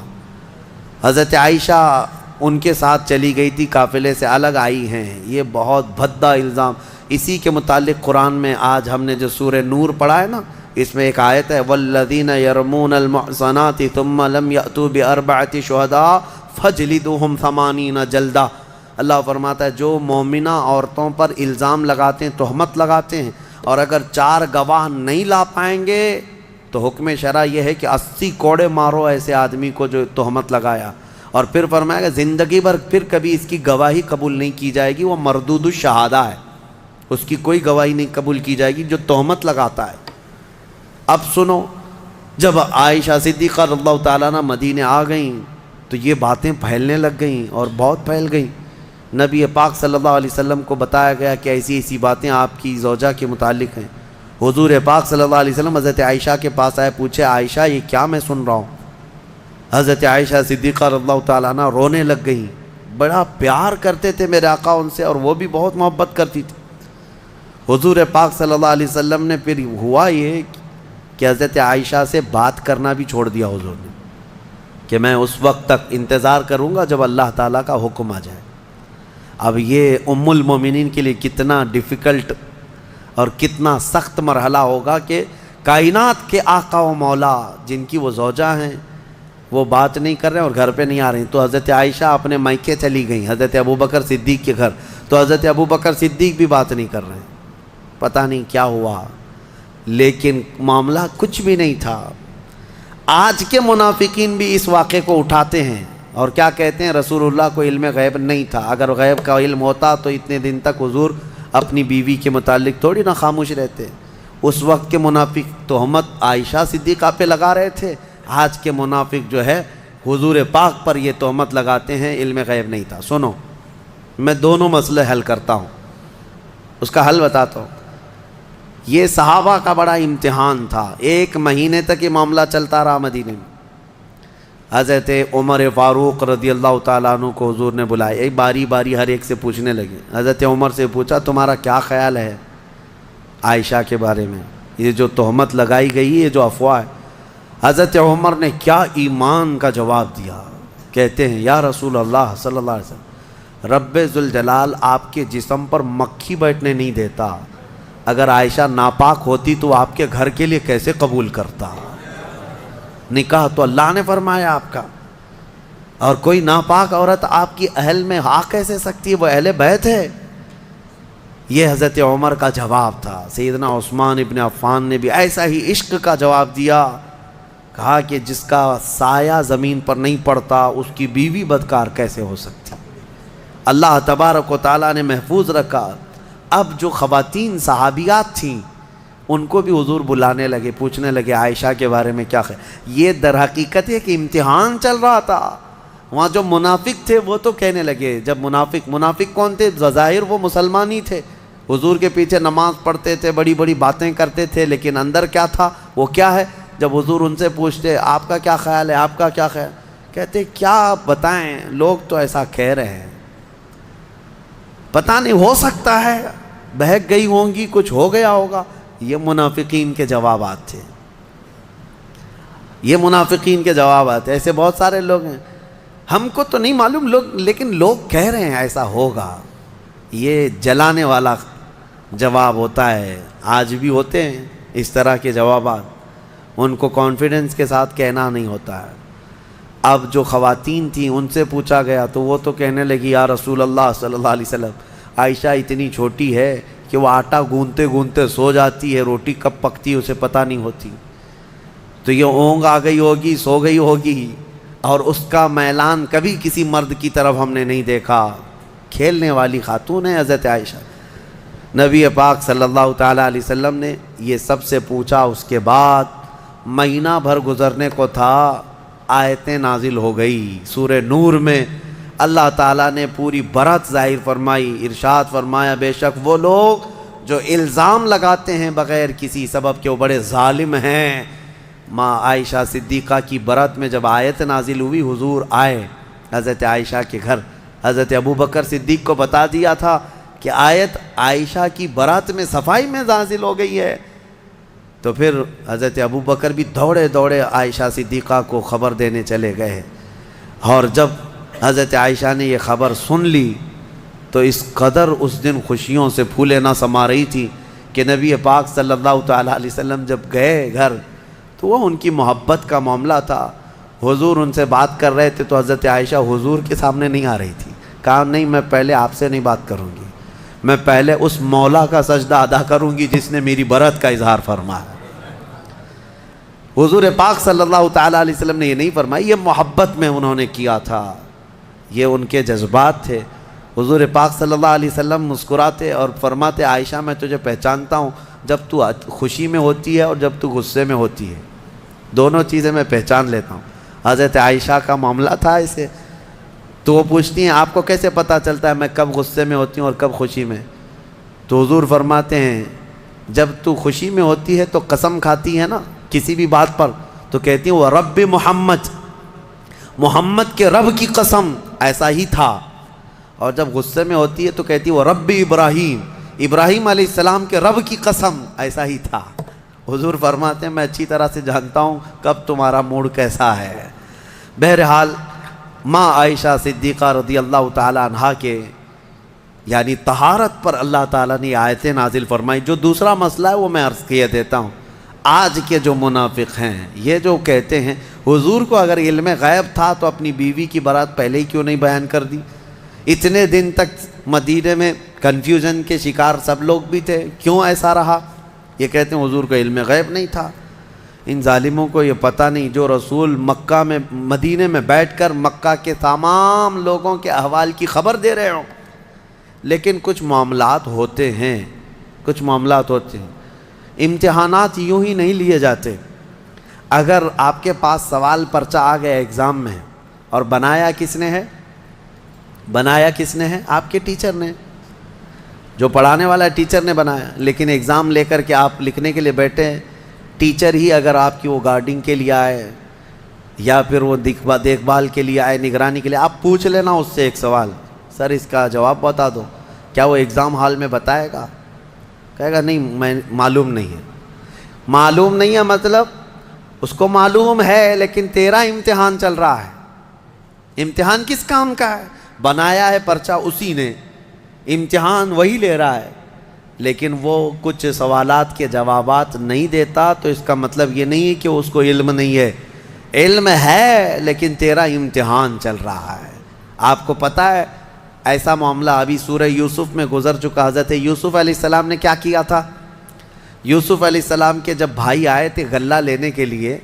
حضرت عائشہ ان کے ساتھ چلی گئی تھی، قافلے سے الگ آئی ہیں، یہ بہت بھدا الزام۔ اسی کے متعلق قرآن میں آج ہم نے جو سورہ نور پڑھا ہے نا، اس میں ایک آیت ہے والذین یرمون المحصنات ثم لم یأتوا بأربعۃ شہداء فاجلدوہم 80 جلدہ۔ اللہ فرماتا ہے جو مومنہ عورتوں پر الزام لگاتے ہیں، تہمت لگاتے ہیں، اور اگر 4 گواہ نہیں لا پائیں گے تو حکم شرع یہ ہے کہ 80 کوڑے مارو ایسے آدمی کو جو تہمت لگایا۔ اور پھر فرمایا کہ زندگی بھر پھر کبھی اس کی گواہی قبول نہیں کی جائے گی، وہ مردود الشہادہ ہے، اس کی کوئی گواہی نہیں قبول کی جائے گی جو تہمت لگاتا ہے۔ اب سنو، جب عائشہ صدیقہ رضی اللہ تعالیٰ عنہ مدینے آ گئیں تو یہ باتیں پھیلنے لگ گئیں اور بہت پھیل گئیں۔ نبی پاک صلی اللہ علیہ وسلم کو بتایا گیا کہ ایسی ایسی باتیں آپ کی زوجہ کے متعلق ہیں۔ حضور پاک صلی اللہ علیہ وسلم حضرت عائشہ کے پاس آئے، پوچھے عائشہ یہ کیا میں سن رہا ہوں؟ حضرت عائشہ صدیقہ رضی اللہ تعالیٰ عنہ رونے لگ گئیں، بڑا پیار کرتے تھے میرے آقا ان سے، اور وہ بھی بہت محبت کرتی تھی۔ حضور پاک صلی اللہ علیہ وسلم نے پھر ہوا یہ کہ حضرت عائشہ سے بات کرنا بھی چھوڑ دیا حضور نے، کہ میں اس وقت تک انتظار کروں گا جب اللہ تعالیٰ کا حکم آ جائے۔ اب یہ ام المومنین کے لیے کتنا ڈیفیکلٹ اور کتنا سخت مرحلہ ہوگا کہ کائنات کے آقا و مولا جن کی وہ زوجہ ہیں وہ بات نہیں کر رہے ہیں اور گھر پہ نہیں آ رہی ہیں۔ تو حضرت عائشہ اپنے مائکے چلی گئیں حضرت ابوبکر صدیق کے گھر، تو حضرت ابوبکر صدیق بھی بات نہیں کر رہے ہیں، پتہ نہیں کیا ہوا، لیکن معاملہ کچھ بھی نہیں تھا۔ آج کے منافقین بھی اس واقعے کو اٹھاتے ہیں اور کیا کہتے ہیں، رسول اللہ کو علم غیب نہیں تھا، اگر غیب کا علم ہوتا تو اتنے دن تک حضور اپنی بیوی کے متعلق تھوڑی نہ خاموش رہتے۔ اس وقت کے منافق تہمت عائشہ صدیقہ پہ لگا رہے تھے، آج کے منافق جو ہے حضور پاک پر یہ تہمت لگاتے ہیں علم غیب نہیں تھا۔ سنو، میں دونوں مسئلے حل کرتا ہوں، اس کا حل بتاتا ہوں۔ یہ صحابہ کا بڑا امتحان تھا، 1 مہینے تک یہ معاملہ چلتا رہا مدینے میں۔ حضرت عمر فاروق رضی اللہ تعالیٰ عنہ کو حضور نے بلایا، باری باری ہر ایک سے پوچھنے لگے۔ حضرت عمر سے پوچھا تمہارا کیا خیال ہے عائشہ کے بارے میں، یہ جو تہمت لگائی گئی، یہ جو افواہ ہے۔ حضرت عمر نے کیا ایمان کا جواب دیا، کہتے ہیں یا رسول اللہ صلی اللہ علیہ وسلم، رب ذوالجلال آپ کے جسم پر مکھی بیٹھنے نہیں دیتا، اگر عائشہ ناپاک ہوتی تو آپ کے گھر کے لیے کیسے قبول کرتا؟ نکاح تو اللہ نے فرمایا آپ کا، اور کوئی ناپاک عورت آپ کی اہل میں آ کیسے سکتی ہے، وہ اہل بیت ہے۔ یہ حضرت عمر کا جواب تھا۔ سیدنا عثمان ابن عفان نے بھی ایسا ہی عشق کا جواب دیا، کہا کہ جس کا سایہ زمین پر نہیں پڑتا اس کی بیوی بدکار کیسے ہو سکتی؟ اللہ تبارک و تعالیٰ نے محفوظ رکھا۔ اب جو خواتین صحابیات تھیں ان کو بھی حضور بلانے لگے، پوچھنے لگے عائشہ کے بارے میں کیا خیال۔ یہ در حقیقت ہے کہ امتحان چل رہا تھا۔ وہاں جو منافق تھے وہ تو کہنے لگے، جب منافق کون تھے؟ ظاہر وہ مسلمان ہی تھے، حضور کے پیچھے نماز پڑھتے تھے، بڑی بڑی باتیں کرتے تھے، لیکن اندر کیا تھا وہ کیا ہے؟ جب حضور ان سے پوچھتے آپ کا کیا خیال ہے، آپ کا کیا خیال، کہتے کیا بتائیں، لوگ تو ایسا کہہ رہے ہیں، پتہ نہیں، ہو سکتا ہے بہک گئی ہوں گی، کچھ ہو گیا ہوگا۔ یہ منافقین کے جوابات تھے، یہ منافقین کے جوابات۔ ایسے بہت سارے لوگ ہیں، ہم کو تو نہیں معلوم لوگ، لیکن لوگ کہہ رہے ہیں ایسا ہوگا۔ یہ جلانے والا جواب ہوتا ہے، آج بھی ہوتے ہیں اس طرح کے جوابات، ان کو کانفیڈنس کے ساتھ کہنا نہیں ہوتا ہے۔ اب جو خواتین تھیں ان سے پوچھا گیا تو وہ تو کہنے لگی یا رسول اللہ صلی اللہ علیہ وسلم، عائشہ اتنی چھوٹی ہے کہ وہ آٹا گوندتے گوندتے سو جاتی ہے، روٹی کب پکتی ہے اسے پتہ نہیں ہوتی، تو یہ اونگ آ گئی ہوگی، سو گئی ہوگی، اور اس کا میلان کبھی کسی مرد کی طرف ہم نے نہیں دیکھا۔ کھیلنے والی خاتون ہے حضرت عائشہ۔ نبی پاک صلی اللہ تعالیٰ علیہ وسلم نے یہ سب سے پوچھا، اس کے بعد مہینہ بھر گزرنے کو تھا، آیتیں نازل ہو گئی۔ سورہ نور میں اللہ تعالیٰ نے پوری برات ظاہر فرمائی، ارشاد فرمایا بے شک وہ لوگ جو الزام لگاتے ہیں بغیر کسی سبب کے وہ بڑے ظالم ہیں۔ ماں عائشہ صدیقہ کی برات میں جب آیت نازل ہوئی، حضور آئے حضرت عائشہ کے گھر، حضرت ابوبکر صدیق کو بتا دیا تھا کہ آیت عائشہ کی برات میں صفائی میں نازل ہو گئی ہے، تو پھر حضرت ابوبکر بھی دوڑے دوڑے عائشہ صدیقہ کو خبر دینے چلے گئے، اور جب حضرت عائشہ نے یہ خبر سن لی تو اس قدر اس دن خوشیوں سے پھولے نہ سما رہی تھی کہ نبی پاک صلی اللہ تعالیٰ علیہ وسلم جب گئے گھر تو وہ ان کی محبت کا معاملہ تھا۔ حضور ان سے بات کر رہے تھے تو حضرت عائشہ حضور کے سامنے نہیں آ رہی تھی، کہا نہیں میں پہلے آپ سے نہیں بات کروں گی، میں پہلے اس مولا کا سجدہ ادا کروں گی جس نے میری برات کا اظہار فرمایا۔ حضور پاک صلی اللہ تعالیٰ علیہ وسلم نے یہ نہیں فرمایا، یہ محبت میں انہوں نے کیا تھا، یہ ان کے جذبات تھے۔ حضور پاک صلی اللہ علیہ وسلم مسکراتے اور فرماتے عائشہ میں تجھے پہچانتا ہوں جب تو خوشی میں ہوتی ہے اور جب تو غصے میں ہوتی ہے، دونوں چیزیں میں پہچان لیتا ہوں۔ حضرت عائشہ کا معاملہ تھا اسے، تو وہ پوچھتی ہیں آپ کو کیسے پتہ چلتا ہے میں کب غصے میں ہوتی ہوں اور کب خوشی میں؟ تو حضور فرماتے ہیں جب تو خوشی میں ہوتی ہے تو قسم کھاتی ہے نا کسی بھی بات پر، تو کہتی ہیں وہ رب محمد، محمد کے رب کی قسم، ایسا ہی تھا اور جب غصے میں ہوتی ہے تو کہتی ہے وہ رب ابراہیم، ابراہیم علیہ السلام کے رب کی قسم ایسا ہی تھا۔ حضور فرماتے ہیں میں اچھی طرح سے جانتا ہوں کب تمہارا موڈ کیسا ہے۔ بہرحال ماں عائشہ صدیقہ رضی اللہ تعالی عنہا کے یعنی طہارت پر اللہ تعالیٰ نے آیتیں نازل فرمائی۔ جو دوسرا مسئلہ ہے وہ میں عرض کیے دیتا ہوں۔ آج کے جو منافق ہیں یہ جو کہتے ہیں حضور کو اگر علم غیب تھا تو اپنی بیوی کی برات پہلے ہی کیوں نہیں بیان کر دی؟ اتنے دن تک مدینے میں کنفیوژن کے شکار سب لوگ بھی تھے، کیوں ایسا رہا؟ یہ کہتے ہیں حضور کو علم غیب نہیں تھا۔ ان ظالموں کو یہ پتہ نہیں جو رسول مکہ میں مدینے میں بیٹھ کر مکہ کے تمام لوگوں کے احوال کی خبر دے رہے ہوں۔ لیکن کچھ معاملات ہوتے ہیں، کچھ معاملات ہوتے ہیں، امتحانات یوں ہی نہیں لیے جاتے۔ اگر آپ کے پاس سوال پرچہ آ گیا ایگزام میں اور بنایا کس نے ہے؟ بنایا کس نے ہے؟ آپ کے ٹیچر نے، جو پڑھانے والا ٹیچر نے بنایا، لیکن ایگزام لے کر کے آپ لکھنے کے لیے بیٹھے ہیں، ٹیچر ہی اگر آپ کی وہ گارڈنگ کے لیے آئے یا پھر وہ دیکھ بھال کے لیے آئے، نگرانی کے لیے، آپ پوچھ لینا اس سے ایک سوال، سر اس کا جواب بتا دو، کیا وہ ایگزام ہال میں بتائے گا؟ کہے گا نہیں میں معلوم نہیں ہے۔ معلوم نہیں ہے مطلب اس کو معلوم ہے لیکن تیرا امتحان چل رہا ہے۔ امتحان کس کام کا ہے؟ بنایا ہے پرچہ اسی نے، امتحان وہی لے رہا ہے، لیکن وہ کچھ سوالات کے جوابات نہیں دیتا تو اس کا مطلب یہ نہیں ہے کہ اس کو علم نہیں ہے، علم ہے لیکن تیرا امتحان چل رہا ہے۔ آپ کو پتہ ہے ایسا معاملہ ابھی سورہ یوسف میں گزر چکا۔ حضرت یوسف علیہ السلام نے کیا کیا تھا؟ یوسف علیہ السلام کے جب بھائی آئے تھے غلہ لینے کے لیے،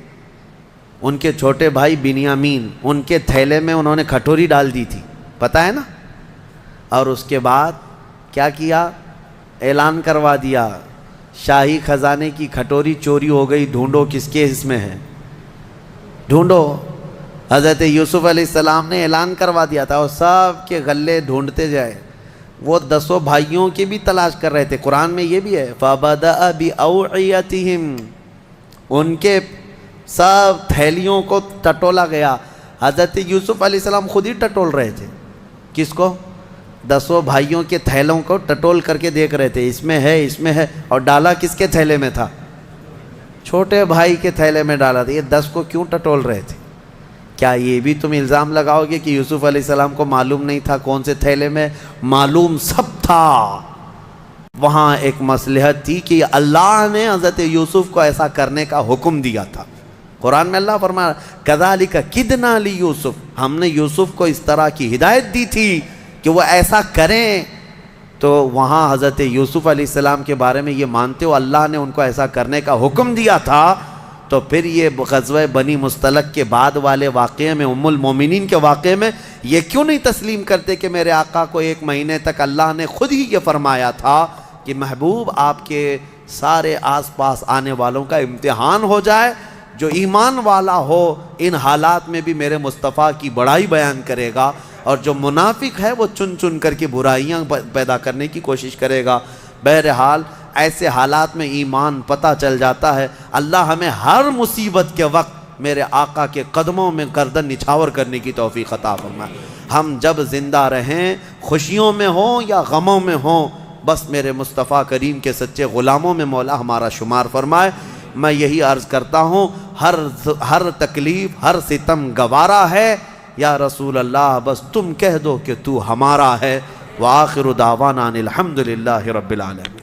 ان کے چھوٹے بھائی بنیامین، ان کے تھیلے میں انہوں نے کھٹوری ڈال دی تھی، پتہ ہے نا؟ اور اس کے بعد کیا کیا؟ اعلان کروا دیا شاہی خزانے کی کھٹوری چوری ہو گئی، ڈھونڈو کس کے اس میں ہے، ڈھونڈو۔ حضرت یوسف علیہ السلام نے اعلان کروا دیا تھا اور سب کے غلے ڈھونڈتے جائے، وہ 10 بھائیوں کی بھی تلاش کر رہے تھے۔ قرآن میں یہ بھی ہے فَبَدَأَ بِأَوْعِيَتِهِمْ، ان کے سب تھیلیوں کو ٹٹولا گیا۔ حضرت یوسف علیہ السلام خود ہی ٹٹول رہے تھے، کس کو؟ 10 بھائیوں کے تھیلوں کو ٹٹول کر کے دیکھ رہے تھے، اس میں ہے اس میں ہے، اور ڈالا کس کے تھیلے میں تھا؟ چھوٹے بھائی کے تھیلے میں ڈالا تھا۔ یہ 10 کو کیوں ٹٹول رہے تھے؟ کیا یہ بھی تم الزام لگاؤ گے کہ یوسف علیہ السلام کو معلوم نہیں تھا کون سے تھیلے میں؟ معلوم سب تھا۔ وہاں ایک مصلحت تھی کہ اللہ نے حضرت یوسف کو ایسا کرنے کا حکم دیا تھا۔ قرآن میں اللہ فرمایا کذالک کدنا لیوسف، ہم نے یوسف کو اس طرح کی ہدایت دی تھی کہ وہ ایسا کریں۔ تو وہاں حضرت یوسف علیہ السلام کے بارے میں یہ مانتے ہو اللہ نے ان کو ایسا کرنے کا حکم دیا تھا، تو پھر یہ غزوہ بنی مستلق کے بعد والے واقعے میں، ام المومنین کے واقعے میں یہ کیوں نہیں تسلیم کرتے کہ میرے آقا کو 1 مہینے تک اللہ نے خود ہی یہ فرمایا تھا کہ محبوب آپ کے سارے آس پاس آنے والوں کا امتحان ہو جائے، جو ایمان والا ہو ان حالات میں بھی میرے مصطفیٰ کی بڑائی بیان کرے گا، اور جو منافق ہے وہ چن چن کر کے برائیاں پیدا کرنے کی کوشش کرے گا۔ بہرحال ایسے حالات میں ایمان پتہ چل جاتا ہے۔ اللہ ہمیں ہر مصیبت کے وقت میرے آقا کے قدموں میں گردن نچھاور کرنے کی توفیق عطا فرمائے۔ ہم جب زندہ رہیں، خوشیوں میں ہوں یا غموں میں ہوں، بس میرے مصطفیٰ کریم کے سچے غلاموں میں مولا ہمارا شمار فرمائے۔ میں یہی عرض کرتا ہوں، ہر تکلیف، ہر ستم گوارا ہے، یا رسول اللہ بس تم کہہ دو کہ تو ہمارا ہے۔ وآخر دعوانا الحمدللہ رب العالمین۔